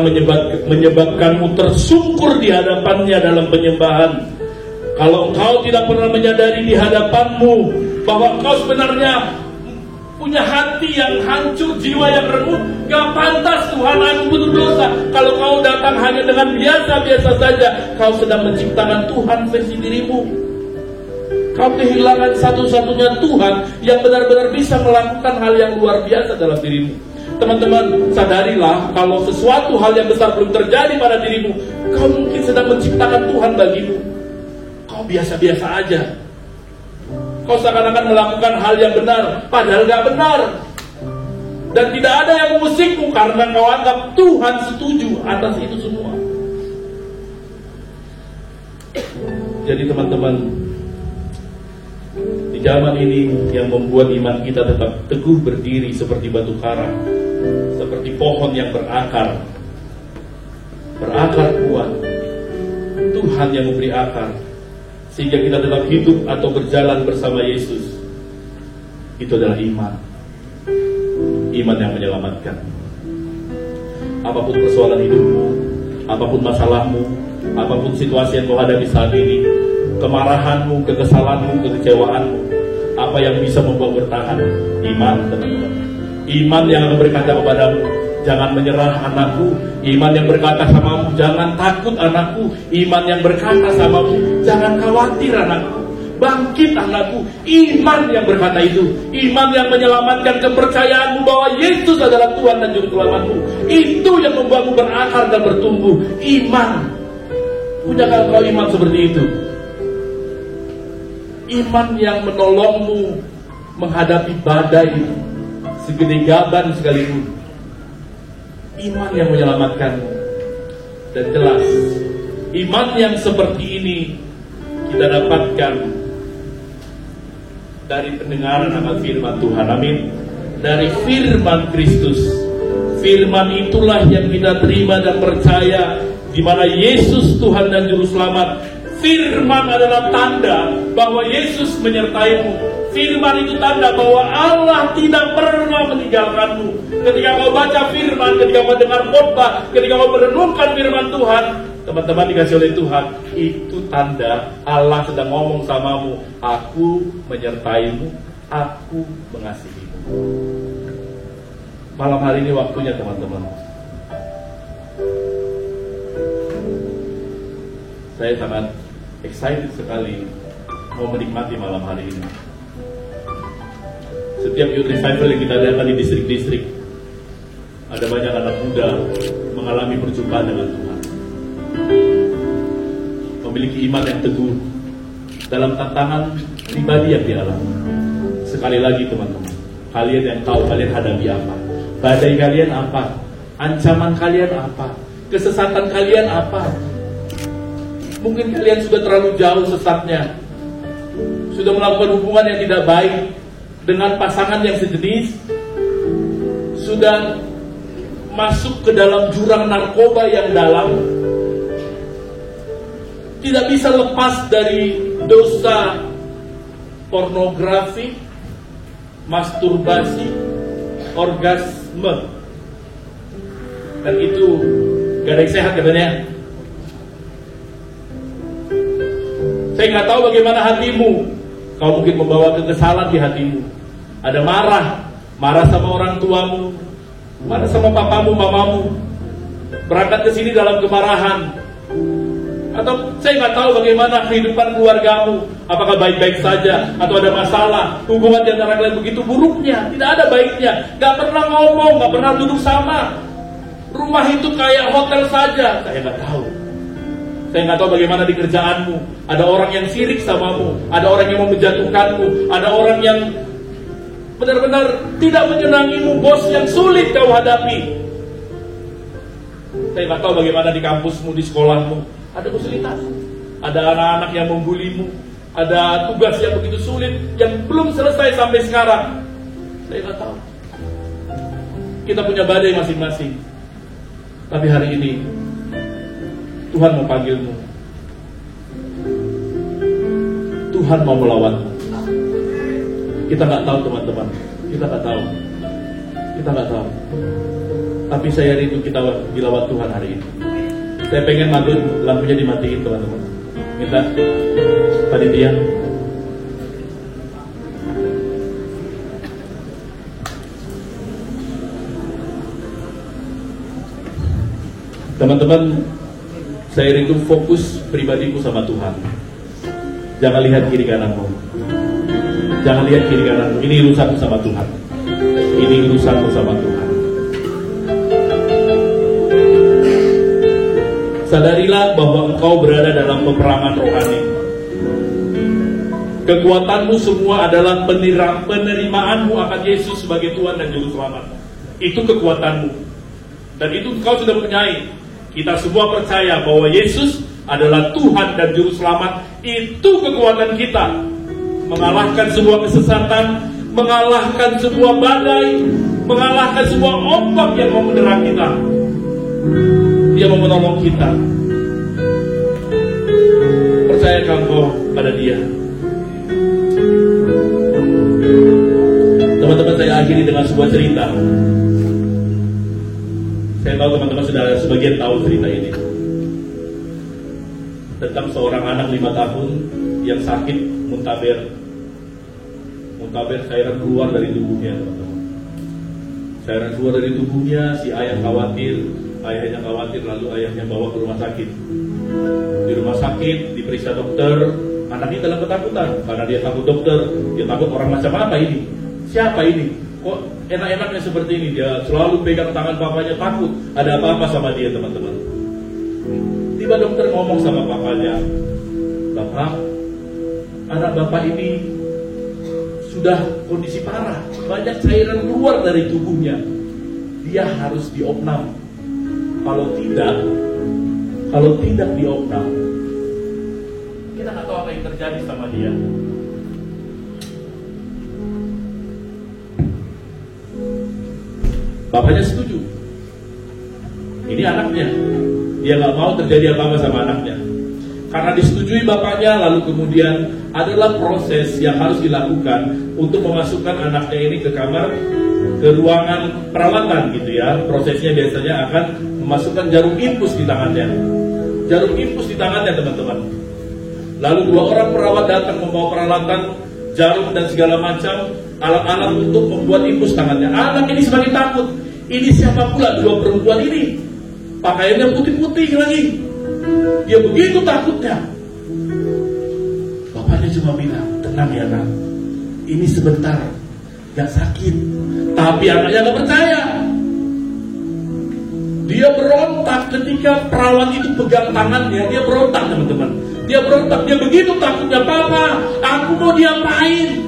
B: menyebabkanmu tersungkur di hadapannya dalam penyembahan, kalau engkau tidak pernah menyadari di hadapanmu bahwa engkau sebenarnya punya hati yang hancur, jiwa yang remuk, gak pantas Tuhan, aku butuh dosa. Kalau kau datang hanya dengan biasa-biasa saja, kau sedang menciptakan Tuhan versi dirimu. Kau kehilangan satu-satunya Tuhan yang benar-benar bisa melakukan hal yang luar biasa dalam dirimu. Teman-teman, sadarilah kalau sesuatu hal yang besar belum terjadi pada dirimu, kau mungkin sedang menciptakan Tuhan bagimu. Kau biasa-biasa aja. Kau seakan-akan melakukan hal yang benar, padahal gak benar. Dan tidak ada yang mengusikmu karena kau anggap Tuhan setuju atas itu semua. Jadi teman-teman, di zaman ini yang membuat iman kita tetap teguh berdiri seperti batu karang, seperti pohon yang berakar kuat. Tuhan yang memberi akar sehingga kita tetap hidup atau berjalan bersama Yesus. Itu adalah iman yang menyelamatkan. Apapun persoalan hidupmu, apapun masalahmu, apapun situasi yang kau hadapi saat ini, kemarahanmu, kekesalanmu, kekecewaanmu, apa yang bisa membuat bertahan? Iman, teman-teman. Iman yang akan berkata kepadamu, jangan menyerah anakku. Iman yang berkata samamu, jangan takut anakku. Iman yang berkata samamu, jangan khawatir anakku. Bangkit anakku. Iman yang berkata itu. Iman yang menyelamatkan kepercayaanmu bahwa Yesus adalah Tuhan dan Juru Selamatmu. Itu yang membuatmu berakar dan bertumbuh. Iman. Punyakah kau iman seperti itu? Iman yang menolongmu menghadapi badai segede gaban sekalipun. Iman yang menyelamatkanmu. Dan jelas, iman yang seperti ini kita dapatkan dari pendengaran akan firman Tuhan. Amin. Dari firman Kristus. Firman itulah yang kita terima dan percaya, di mana Yesus Tuhan dan Juru Selamat. Firman adalah tanda bahwa Yesus menyertaimu. Firman itu tanda bahwa Allah tidak pernah meninggalkanmu. Ketika kau baca firman, ketika kau dengar khotbah, ketika kau merenungkan firman Tuhan, teman-teman dikasih oleh Tuhan, itu tanda Allah sedang ngomong samamu. Aku menyertaimu, aku mengasihimu. Malam hari ini waktunya teman-teman. Saya sangat excited sekali mau menikmati malam hari ini. Setiap youth revival yang kita adakan di distrik-distrik, ada banyak anak muda mengalami perjumpaan dengan Tuhan, memiliki iman yang teguh dalam tantangan pribadi yang dialami. Sekali lagi teman-teman, kalian yang tahu kalian hadapi apa, badai kalian apa, ancaman kalian apa, kesesatan kalian apa. Mungkin kalian sudah terlalu jauh sesatnya, sudah melakukan hubungan yang tidak baik dengan pasangan yang sejenis, sudah masuk ke dalam jurang narkoba yang dalam, tidak bisa lepas dari dosa pornografi, masturbasi, orgasme, dan itu gak ada yang sehat katanya. Saya nggak tahu bagaimana hatimu. Kau mungkin membawa kekesalan di hatimu. Ada marah sama orang tuamu, marah sama papamu, mamamu. Berangkat ke sini dalam kemarahan. Atau saya nggak tahu bagaimana kehidupan keluargamu, apakah baik-baik saja atau ada masalah, hubungan di antara kalian begitu buruknya, tidak ada baiknya, nggak pernah ngomong, nggak pernah duduk sama, rumah itu kayak hotel saja. Saya nggak tahu. Saya nggak tahu bagaimana di kerjaanmu, ada orang yang sirik samamu, ada orang yang mau menjatuhkanmu, ada orang yang benar-benar tidak menyenangimu, bos yang sulit kau hadapi. Saya nggak tahu bagaimana di kampusmu, di sekolahmu. Ada kesulitan, ada anak-anak yang membulimu, ada tugas yang begitu sulit yang belum selesai sampai sekarang. Saya nggak tahu. Kita punya badai masing-masing. Tapi hari ini Tuhan mau panggilmu. Tuhan mau melawanmu. Kita nggak tahu teman-teman. Kita nggak tahu. Kita nggak tahu. Tapi saya rindu kita dilawan Tuhan hari ini. Saya pengen maghrib lampunya dimatiin teman-teman. Minta panitia. Teman-teman, saya rindu fokus pribadiku sama Tuhan. Jangan lihat kiri kananmu. Jangan lihat kiri kananmu. Ini urusanku sama Tuhan. Ini urusanku sama Tuhan. Sadarilah bahwa engkau berada dalam peperangan rohani. Kekuatanmu semua adalah penerimaanmu akan Yesus sebagai Tuhan dan Juru Selamat. Itu kekuatanmu. Dan itu engkau sudah punyai. Kita semua percaya bahwa Yesus adalah Tuhan dan Juru Selamat. Itu kekuatan kita. Mengalahkan sebuah kesesatan, mengalahkan sebuah badai, mengalahkan sebuah ombak yang mau menyerang kita. Dia mau menolong kita. Percayakan kau pada Dia. Teman-teman, saya akhiri dengan sebuah cerita. Saya tahu teman-teman sudah sebagian tahu cerita ini. Tentang seorang anak 5 tahun yang sakit muntaber. Muntaber, cairan keluar dari tubuhnya, teman-teman. Cairan keluar dari tubuhnya, si ayah khawatir. Ayahnya khawatir, lalu ayahnya bawa ke rumah sakit. Di rumah sakit, diperiksa dokter. Anaknya dalam ketakutan, karena dia takut dokter. Dia takut orang macam apa ini? Siapa ini? Kok enak-enaknya seperti ini? Dia selalu pegang tangan papanya, takut ada apa-apa sama dia, teman-teman. Tiba dokter ngomong sama papanya, "Bapak, anak bapak ini sudah kondisi parah. Banyak cairan keluar dari tubuhnya. Dia harus diopnam. Kalau tidak diopnam, kita nggak tahu apa yang terjadi sama dia." Bapaknya setuju. Ini anaknya. Dia nggak mau terjadi apa-apa sama anaknya. Karena disetujui bapaknya, lalu kemudian adalah proses yang harus dilakukan untuk memasukkan anaknya ini ke kamar, ke ruangan perawatan gitu ya. Prosesnya biasanya akan memasukkan jarum infus di tangannya. Jarum infus di tangannya, teman-teman. Lalu 2 orang perawat datang membawa peralatan, jarum dan segala macam alat-alat untuk membuat infus tangannya. Anak ini semakin takut. Ini siapa pula 2 perempuan ini? Pakaiannya putih-putih lagi. Dia begitu takutnya. Bapaknya cuma bilang, "Tenang ya nak, ini sebentar, gak sakit." Tapi anaknya gak percaya. Dia berontak ketika perawat itu pegang tangannya. Dia berontak, teman-teman. Dia berontak, dia begitu takutnya. "Papa, aku mau diapain?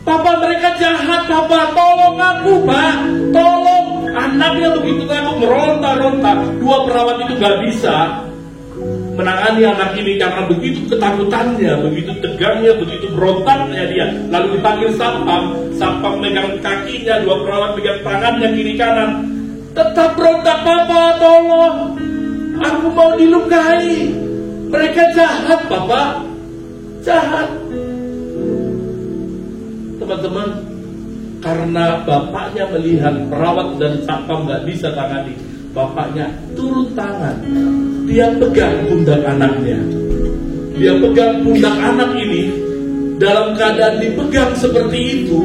B: Papa, mereka jahat, Papa, tolong aku, Pak, tolong." Anaknya begitu takut, meronta-ronta. 2 perawat itu gak bisa menangani anak ini karena begitu ketakutannya, begitu tegangnya, begitu berontaknya dia. Lalu dipanggil satpam, satpam megang kakinya, 2 perawat pegang tangannya kiri kanan. Tetap berontak, "Papa, tolong, aku mau dilukai. Mereka jahat, Papa, jahat." Teman-teman, karena bapaknya melihat perawat dan satpam gak bisa tangani, bapaknya turun tangan. Dia pegang pundak anaknya. Dia pegang pundak anak ini. Dalam keadaan dipegang seperti itu,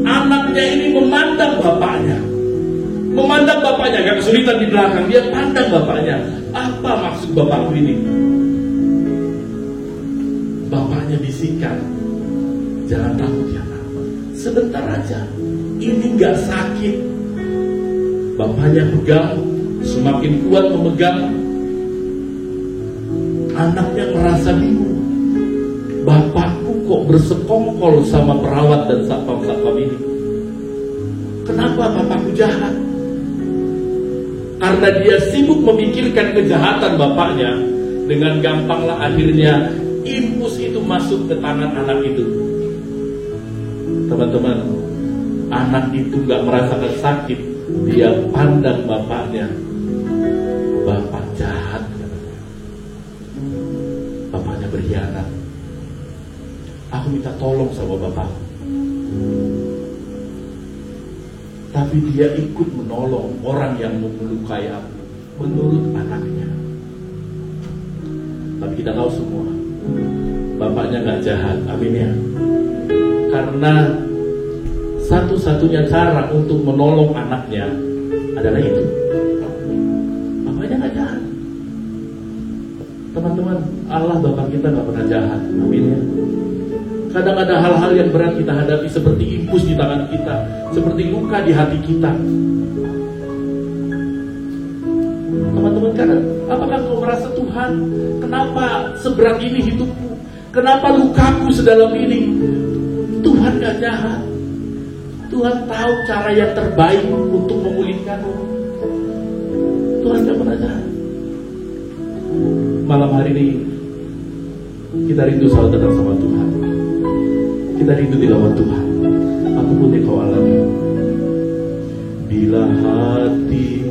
B: anaknya ini memandang bapaknya. Memandang bapaknya, gak kesulitan di belakang. Dia pandang bapaknya. "Apa maksud bapakku ini. Bapaknya bisikan, jangan takut ya nak, sebentar aja, ini gak sakit. Bapaknya pegang, semakin kuat memegang. Anaknya merasa bingung, bapakku kok bersekongkol sama perawat dan satpam-satpam ini. Kenapa bapakku jahat? Karena dia sibuk memikirkan kejahatan bapaknya, dengan gampanglah akhirnya infus itu masuk ke tangan anak itu. Teman-teman, anak itu gak merasakan sakit. Dia pandang bapaknya, bapak jahat. Bapaknya berkhianat. Aku minta tolong sama bapak. Tapi dia ikut menolong orang yang melukai aku, menurut anaknya. Tapi kita tahu semua, bapaknya gak jahat, amin ya. Karena satu-satunya cara untuk menolong anaknya adalah itu. Bapaknya gak jahat. Teman-teman, Allah Bapa kita gak pernah jahat, amin ya. Kadang ada hal-hal yang berat kita hadapi, seperti infus di tangan kita, seperti luka di hati kita. Teman-teman, apakah kau merasa Tuhan, kenapa seberat ini hidupku? Kenapa lukaku sedalam ini? Tuhan gak jahat. Tuhan tahu cara yang terbaik untuk memulihkanmu. Tuhan gak pernah jahat. Malam hari ini kita rindu selalu datang sama Tuhan. Kita rindu dilawat Tuhan. Apapun yang kau alami. Bila hati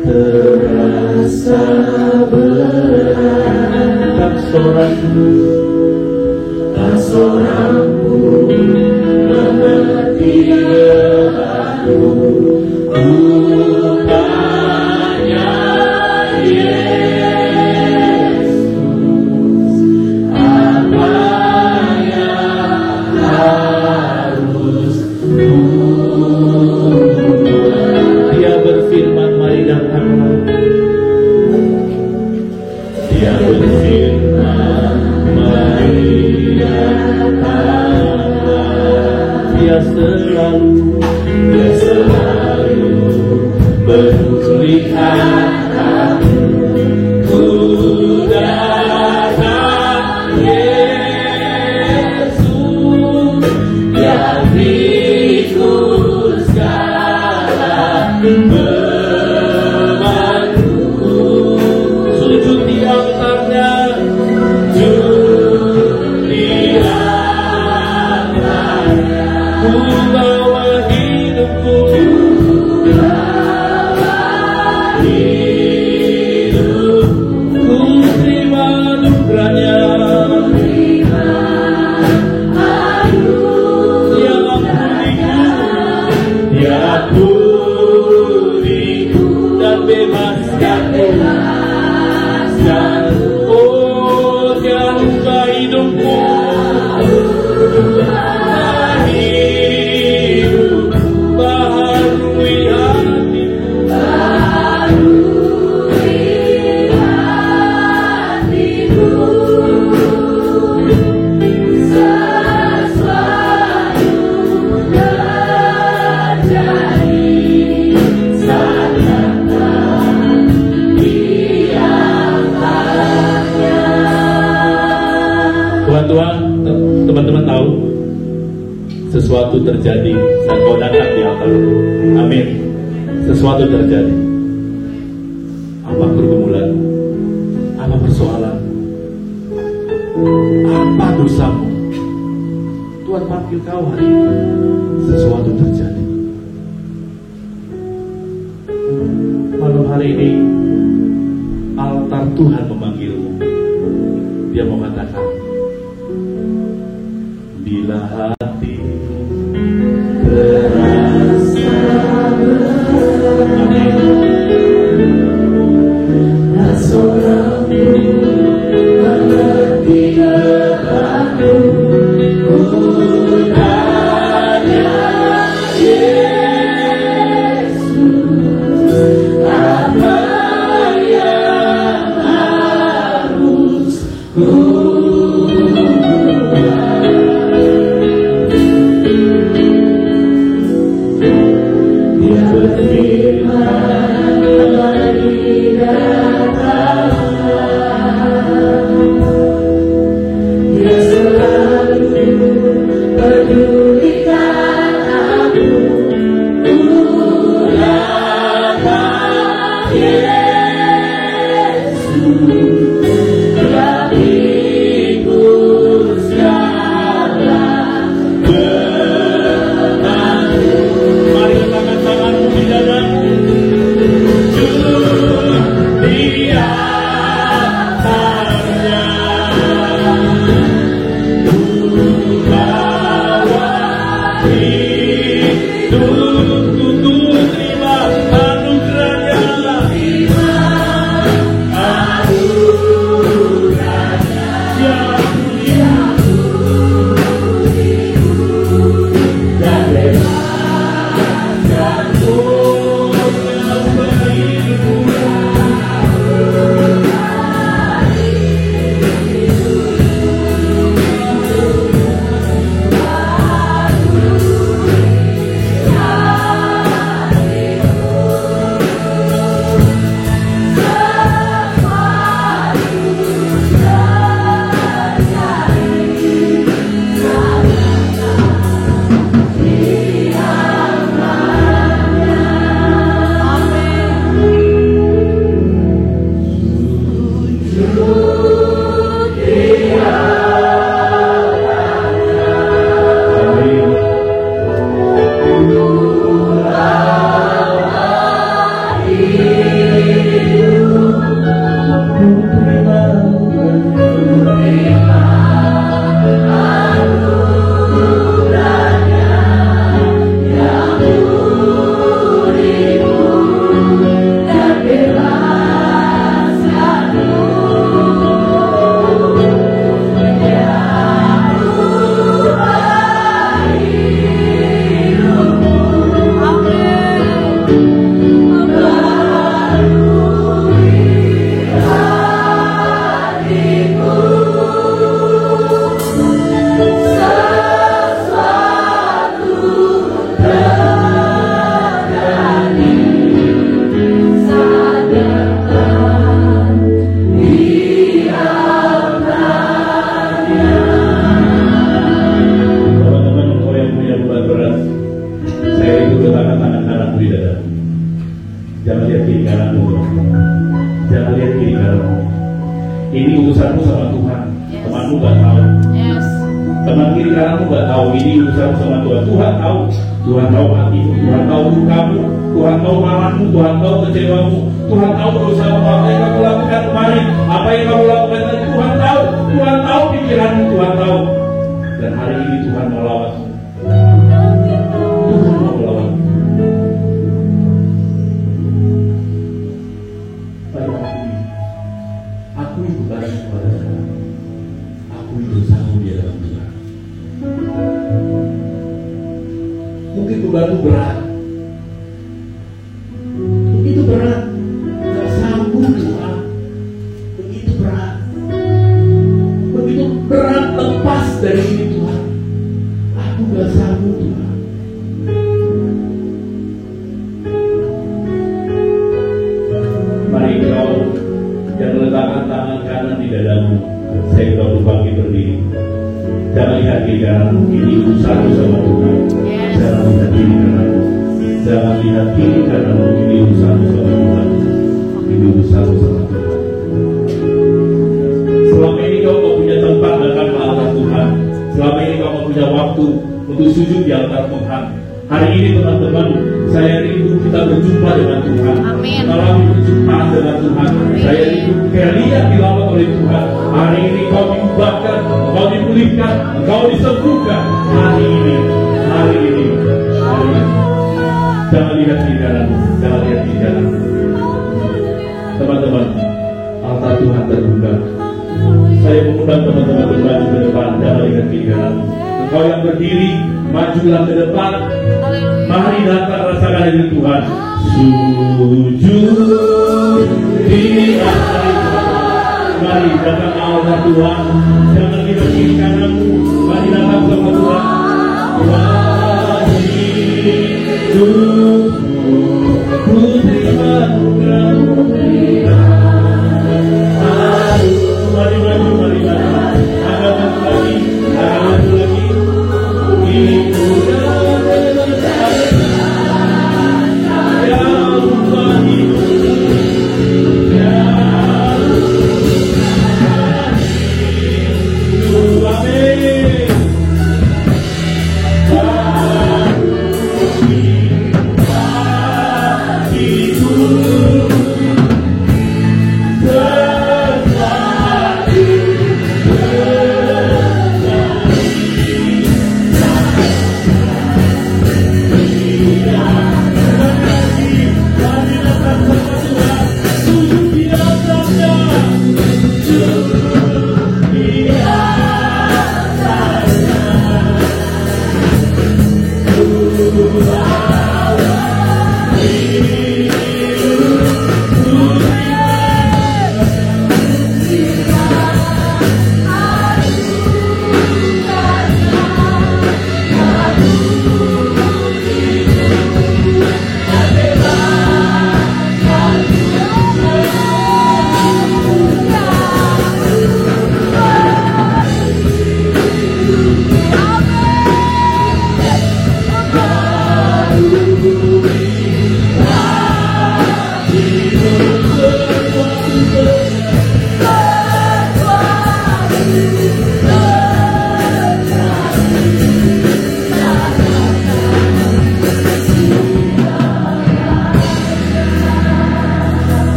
B: terasa berat, tak seorang pun mengerti aku. Bukannya Yesus, apa yang harus buat? Dia berfirman, mari datanglah. Dia berfirman, mari datanglah. Dia selalu melihat aku. Ku datang Yesus, yang pikul segala bebanku. Sujud di altarnya, sujud di altarnya. Ku bawa hidupku, ku terima anugerahnya. Dia ampuniku dan bebaskanku. Oh, dia luka hidupku. Baharui hatiku. Sesuatu terjadi saat datang di antaranya. Tuhan, teman-teman tahu sesuatu terjadi saat kau datang di altar. Amin. Sesuatu terjadi. Apa pergumulan? Apa persoalan? Apa dosamu? Tuhan panggil kau hari ini. Sesuatu terjadi. Malam hari ini altar Tuhan memanggilmu. Dia mengatakan, bila hati terasa berat, tak seorang pun mengerti aku. Hanya Yesus, apa yang harus
A: Firman lagi datang, Dia selalu pedulikan aku. Ulatkan Yesus, beriku segala
B: Mari letakkan tanganmu di dadamu. Di atasnya bawa hidupku, terima anugerahnya. Jangan lihat kiri kananmu. Jangan lihat kiri kananmu. Ini urusanmu sama Tuhan. Temanmu gak tahu. Teman kiri kananmu gak tahu. Ini urusanmu sama Tuhan. Tuhan tahu. Tuhan tahu hatimu. Tuhan tahu lukamu. Tuhan tahu marahmu. Tuhan tahu kecewamu. Tuhan tahu berusaha apa yang kamu lakukan kemarin. Apa yang kamu lakukan tadi. Tuhan tahu. Tuhan tahu pikiranmu. Tuhan tahu. Dan hari ini Tuhan mau lawatmu. Tuhan mau lawatmu. Aku itu baik kepada Tuhan. Aku itu sanggup di dalam Tuhan. Mungkin bebanmu berat. Begitu berat. Gak sanggup Tuhan. Begitu berat. Begitu berat lepas dari ini Tuhan. Aku gak sanggup Tuhan. Mari kau yang meletakkan tangan kanan di dadamu. Saya tahu bangkit berdiri. Jangan lihat kiri kananmu. Ini urusanmu sama Tuhan. Jangan lihat kiri kananmu. Jangan lihat kiri kananmu. Ini urusanmu sama Tuhan. Ini urusanmu sama Tuhan. Selama ini kau punya tempat akan altar Tuhan. Selama ini kau punya waktu untuk sujud di altar Tuhan. Hari ini teman-teman, saya rindu kita berjumpa dengan Tuhan. Mengalami perjumpaan dengan Tuhan. Saya rindu kalian dilawat oleh Tuhan. Hari ini kau diubahkan, kau dipulihkan, kau disembuhkan. Hari ini. Jangan lihat di kanan, jangan lihat di kanan. Teman-teman, altar Tuhan terbuka. Saya mengundang teman-teman maju ke depan, jangan lihat di kanan. Engkau yang berdiri, majulah ke depan. Mari datang rasakan dari Tuhan. Sujud di atas. Mari datang ke altar Tuhan. Jangan lihat kiri kananmu. Mari datang sama Tuhan. Tuhan hidupmu.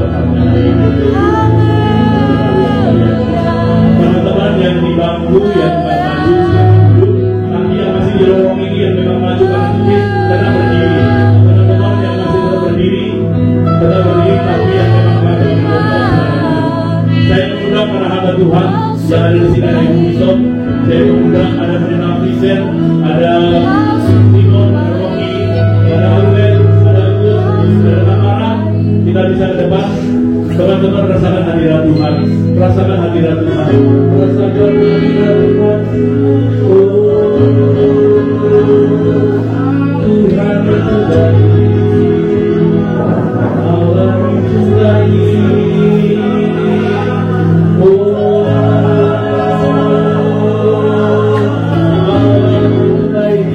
B: pertama kali ini. Teman-teman yang di bangku yang nggak maju silakan duduk, tapi yang masih di lorong ini yang memang maju karena sedikit tetap berdiri. Teman-teman yang masih tetap berdiri, tapi yang memang maju di lorong silakan duduk. Saya mengundang para hamba Tuhan yang ada di sini, ada Ibu Bishop, saya mengundang ada Brina Vincent, ada Tino, ada Rocky, ada Alwen, ada Agus, ada Tamara. Kita bisa ke depan. Teman-teman rasakan hadirat Tuhan, rasakan hadirat Tuhan, rasakan hadirat Tuhan. Tuhan itu baik,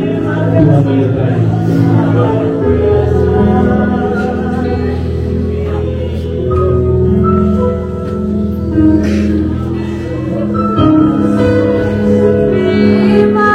B: Allah itu baik.
C: Terima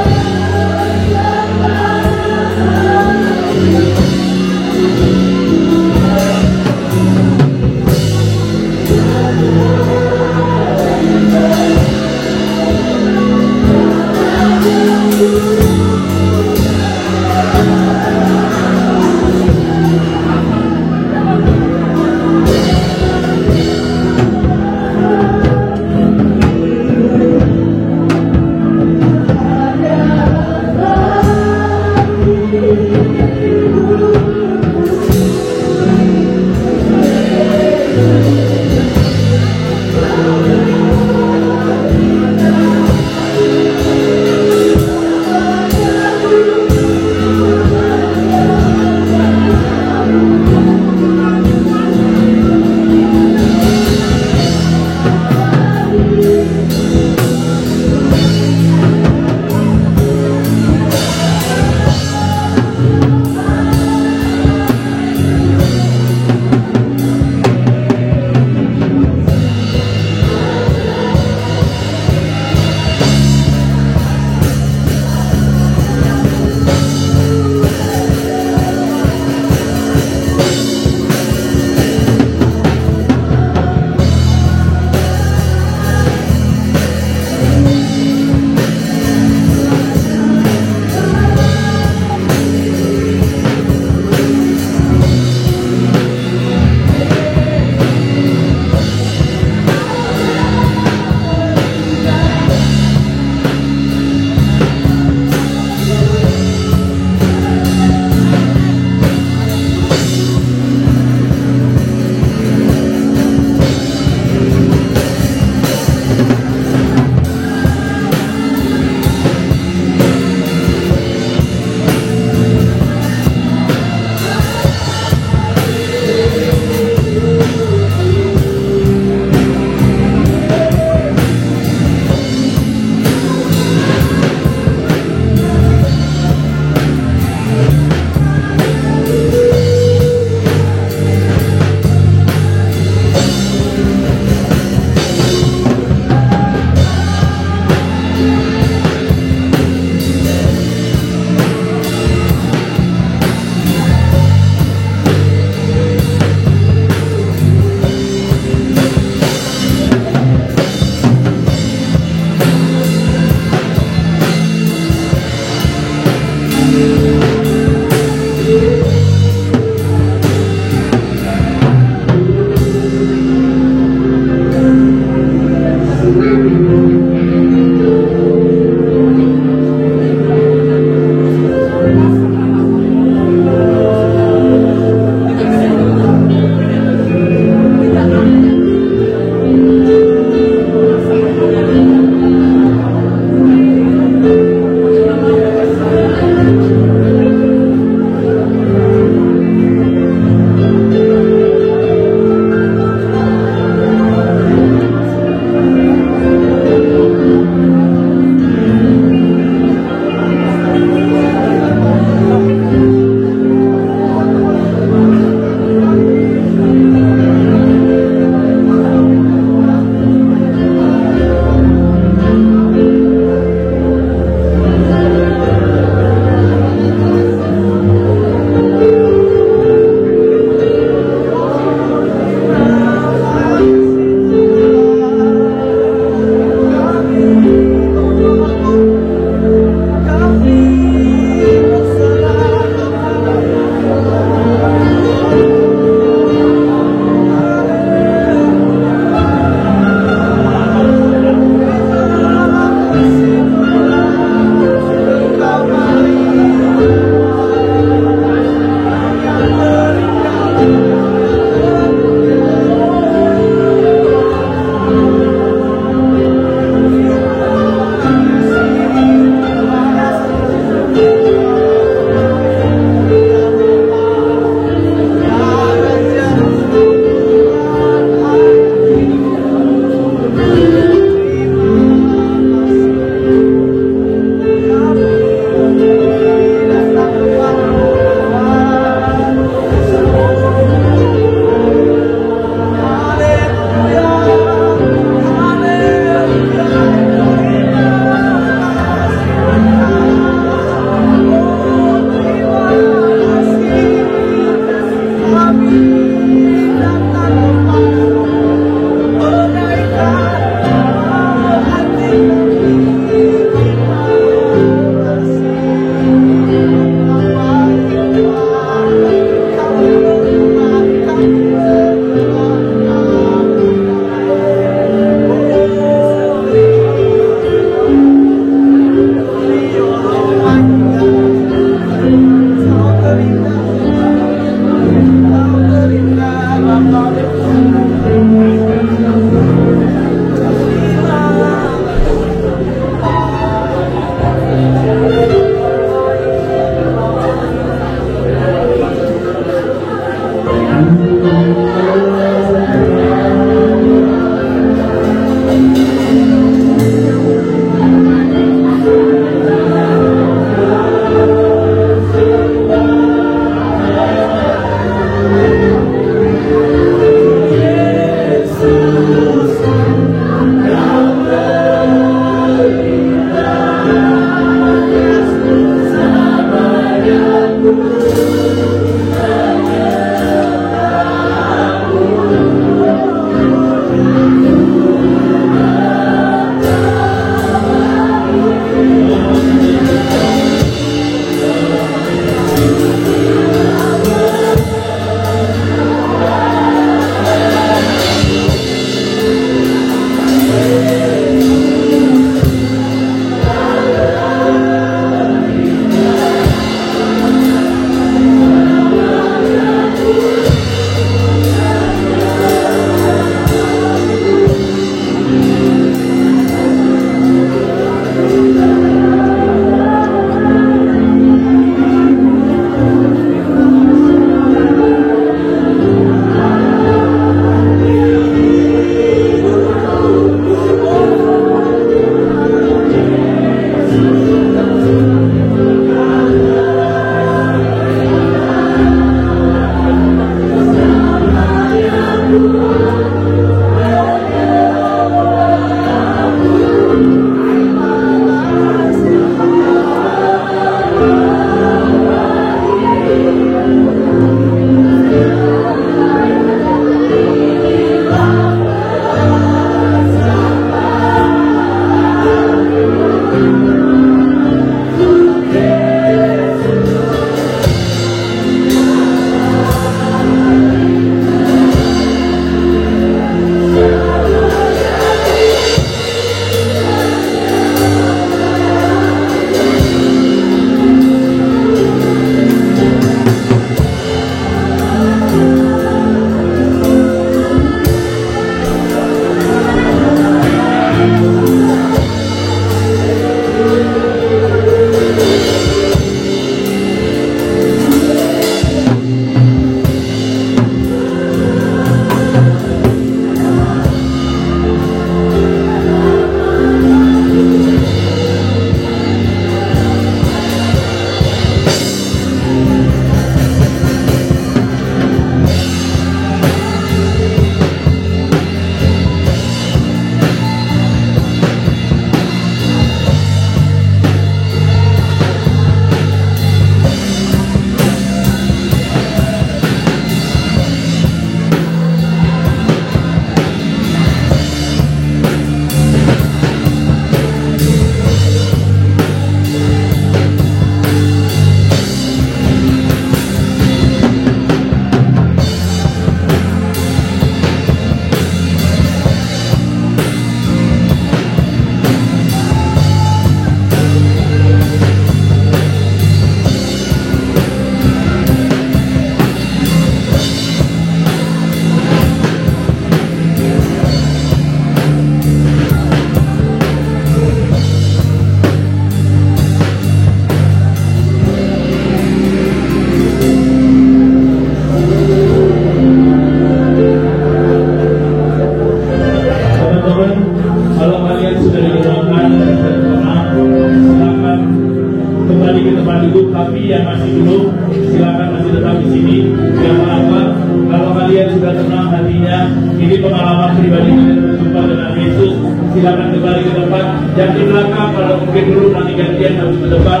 C: masih belum, silakan masih tetap di sini. Jangan apa, kalau kalian sudah tenang hatinya, ini pengalaman pribadi kalian berjumpa dengan Yesus. Silakan kembali ke depan. Yang di belakang kalau mungkin dulu nanti gantian harus ke depan.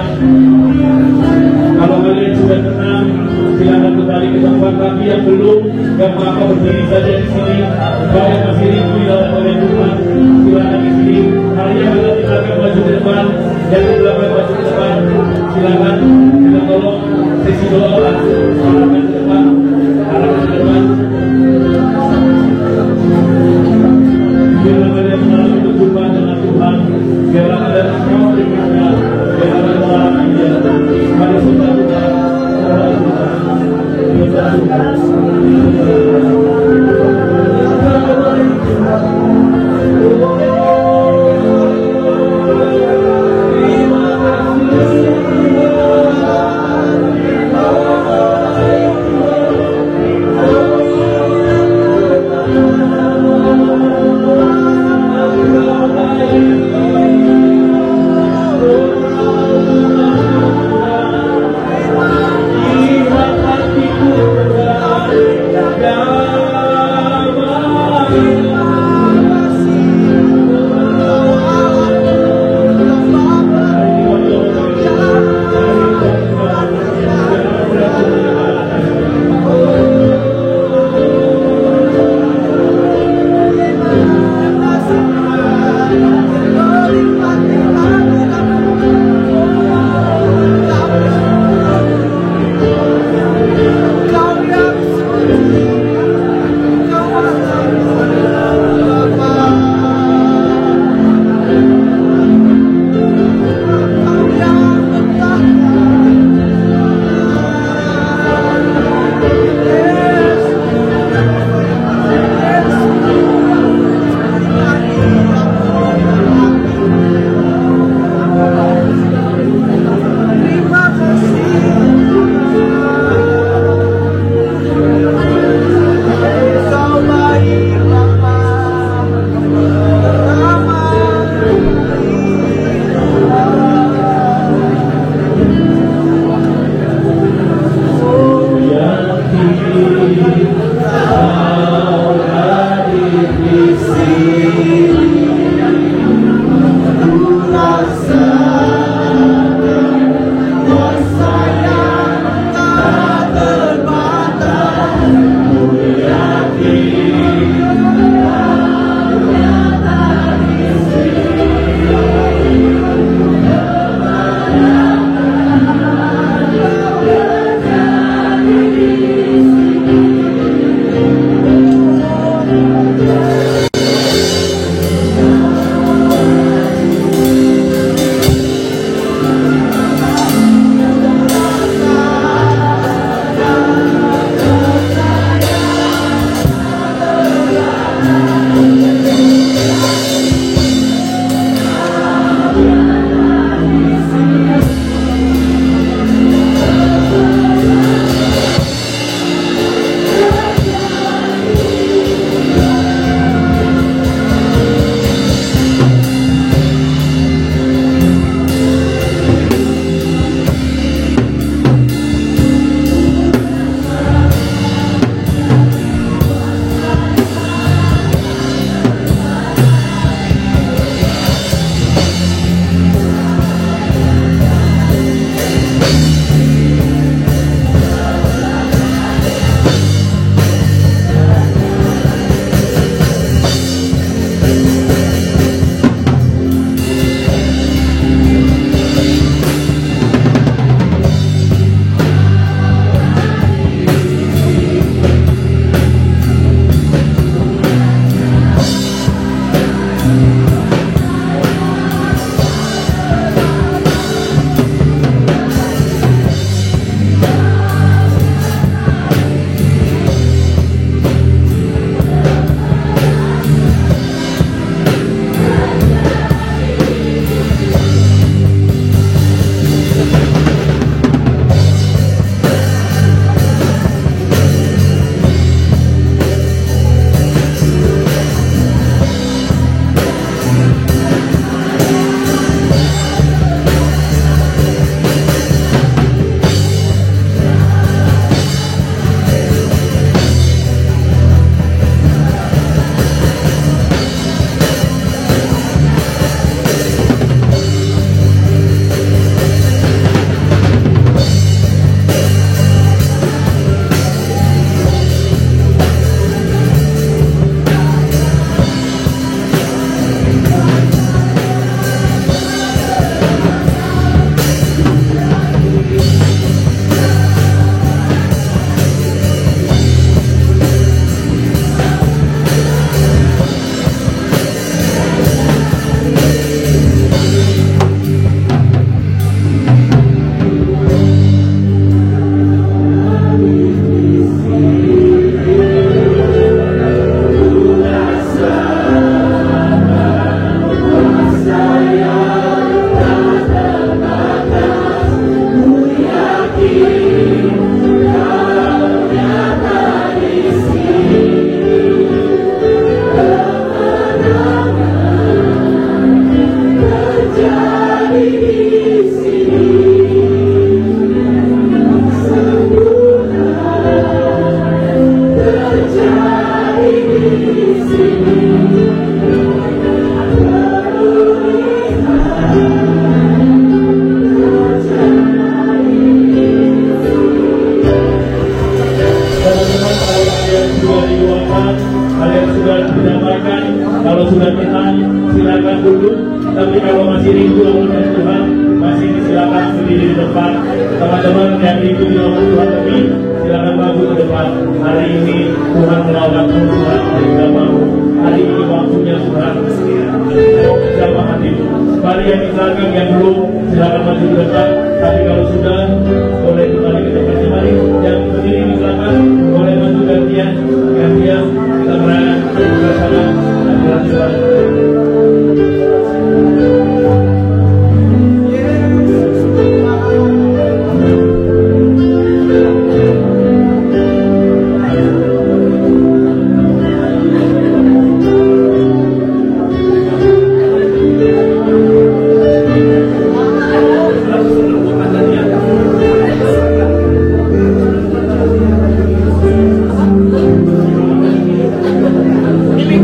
C: Kalau kalian sudah tenang, silakan kembali ke tempat. Tapi yang belum, yang apa berdiri saja di sini. Kalau yang masih rindu dalam oleh Tuhan, silakan di sini. Kalian yang di belakang maju ke depan, yang di belakang maju ke depan. Silakan kita tolong sesi doa arahkan ke depan, arahkan ke depan. Biarlah kalian selalu berjumpa dengan Tuhan. Biarlah kalian selalu berjumpa. Biarlah kalian mengalami Dia. Mari kita berdoa. God. Tapi kalau masih rindu akan Tuhan, masih silakan berdiri di depan. Teman-teman yang rindu akan Tuhan lebih, silakan maju ke depan. Hari ini Tuhan menawarkan Tuhan tidak mau. Hari ini waktunya Tuhan jamaah hatimu. Mari yang di belakang yang belum, silakan maju ke depan. Tapi kalau sudah, boleh kembali ke tempatnya. Mari yang berdiri di belakang boleh maju gantian kita merayakan bersama hadirat Tuhan.
D: Ini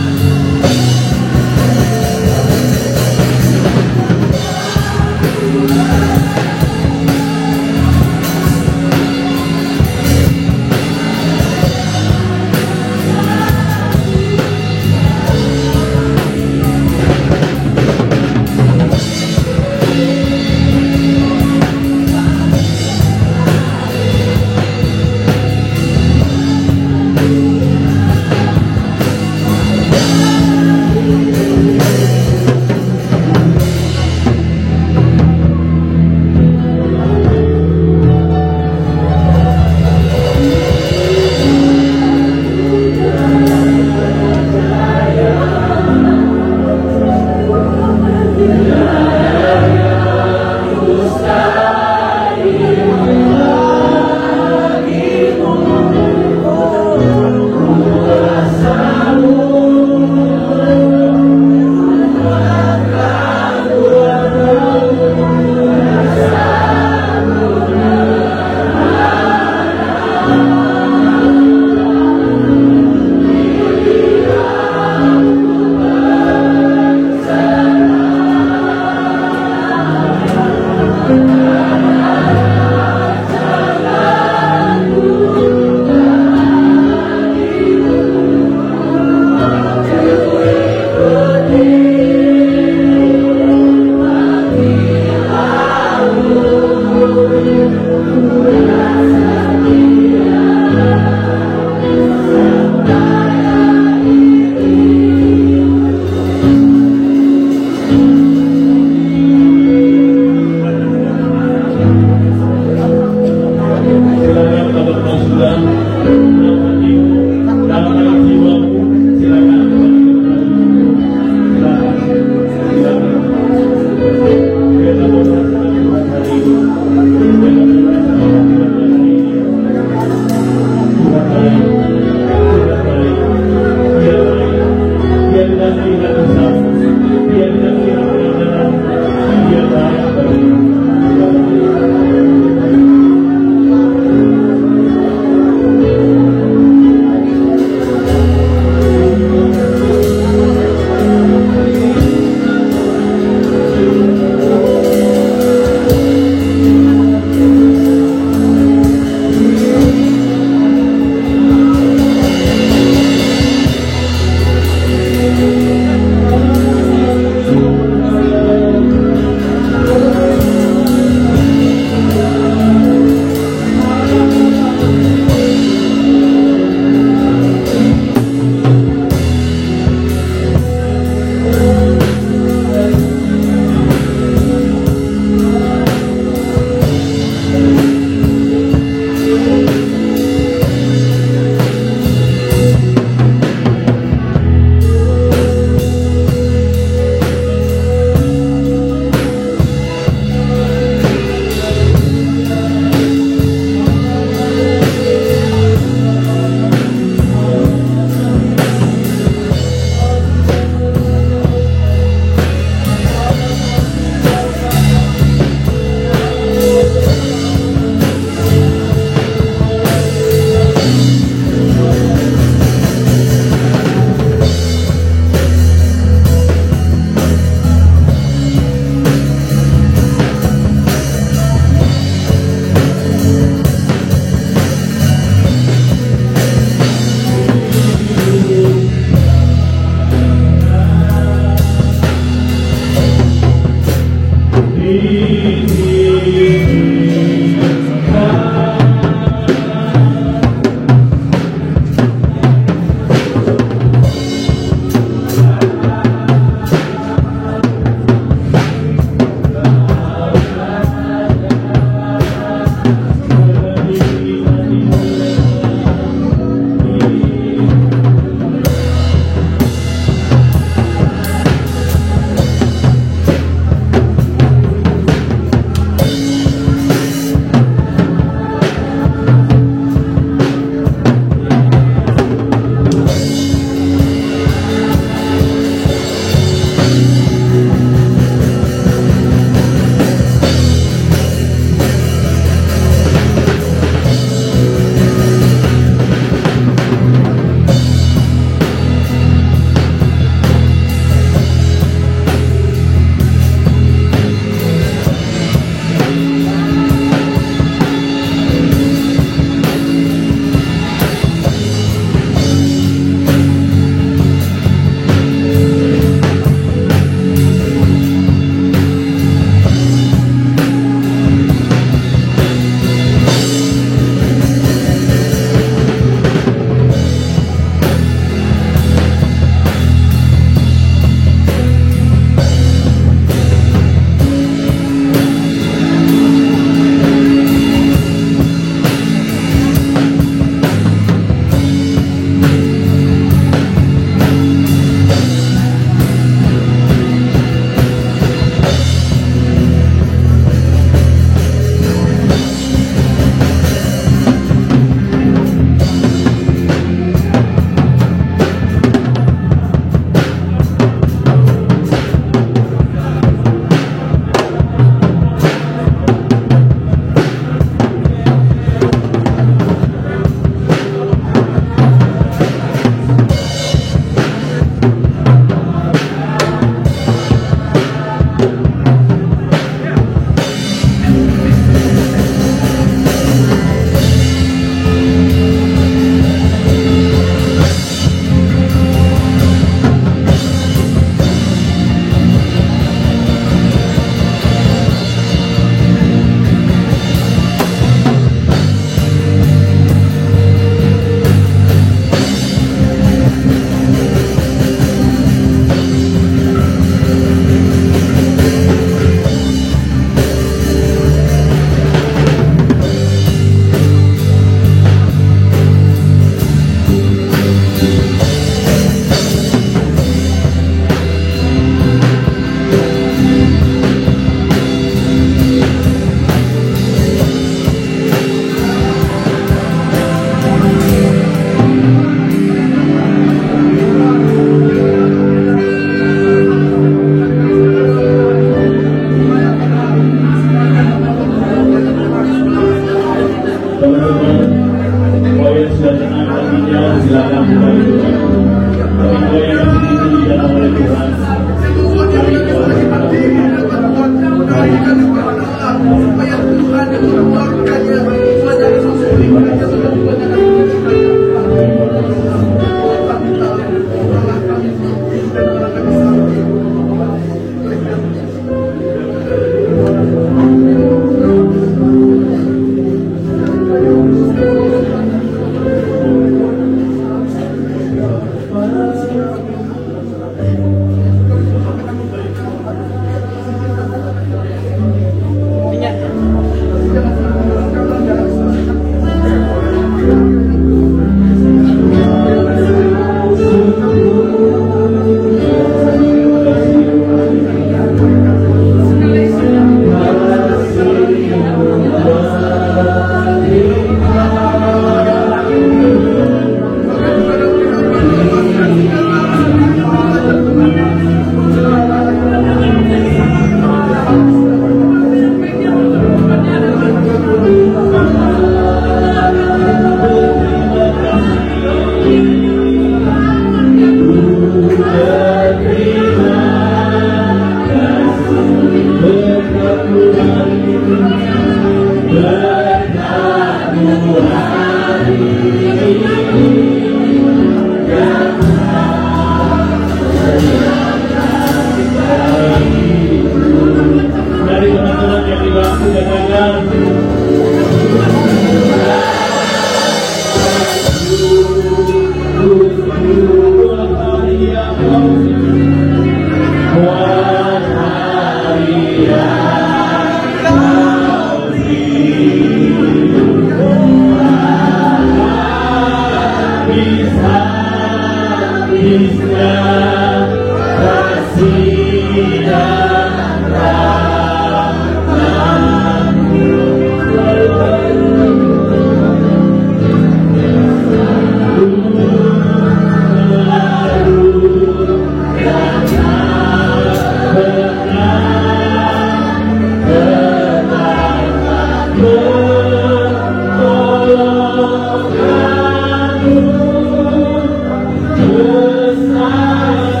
C: Besar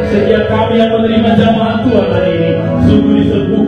C: Setiap kami yang menerima jamaah Tuhan hari ini, sungguh disembuhkan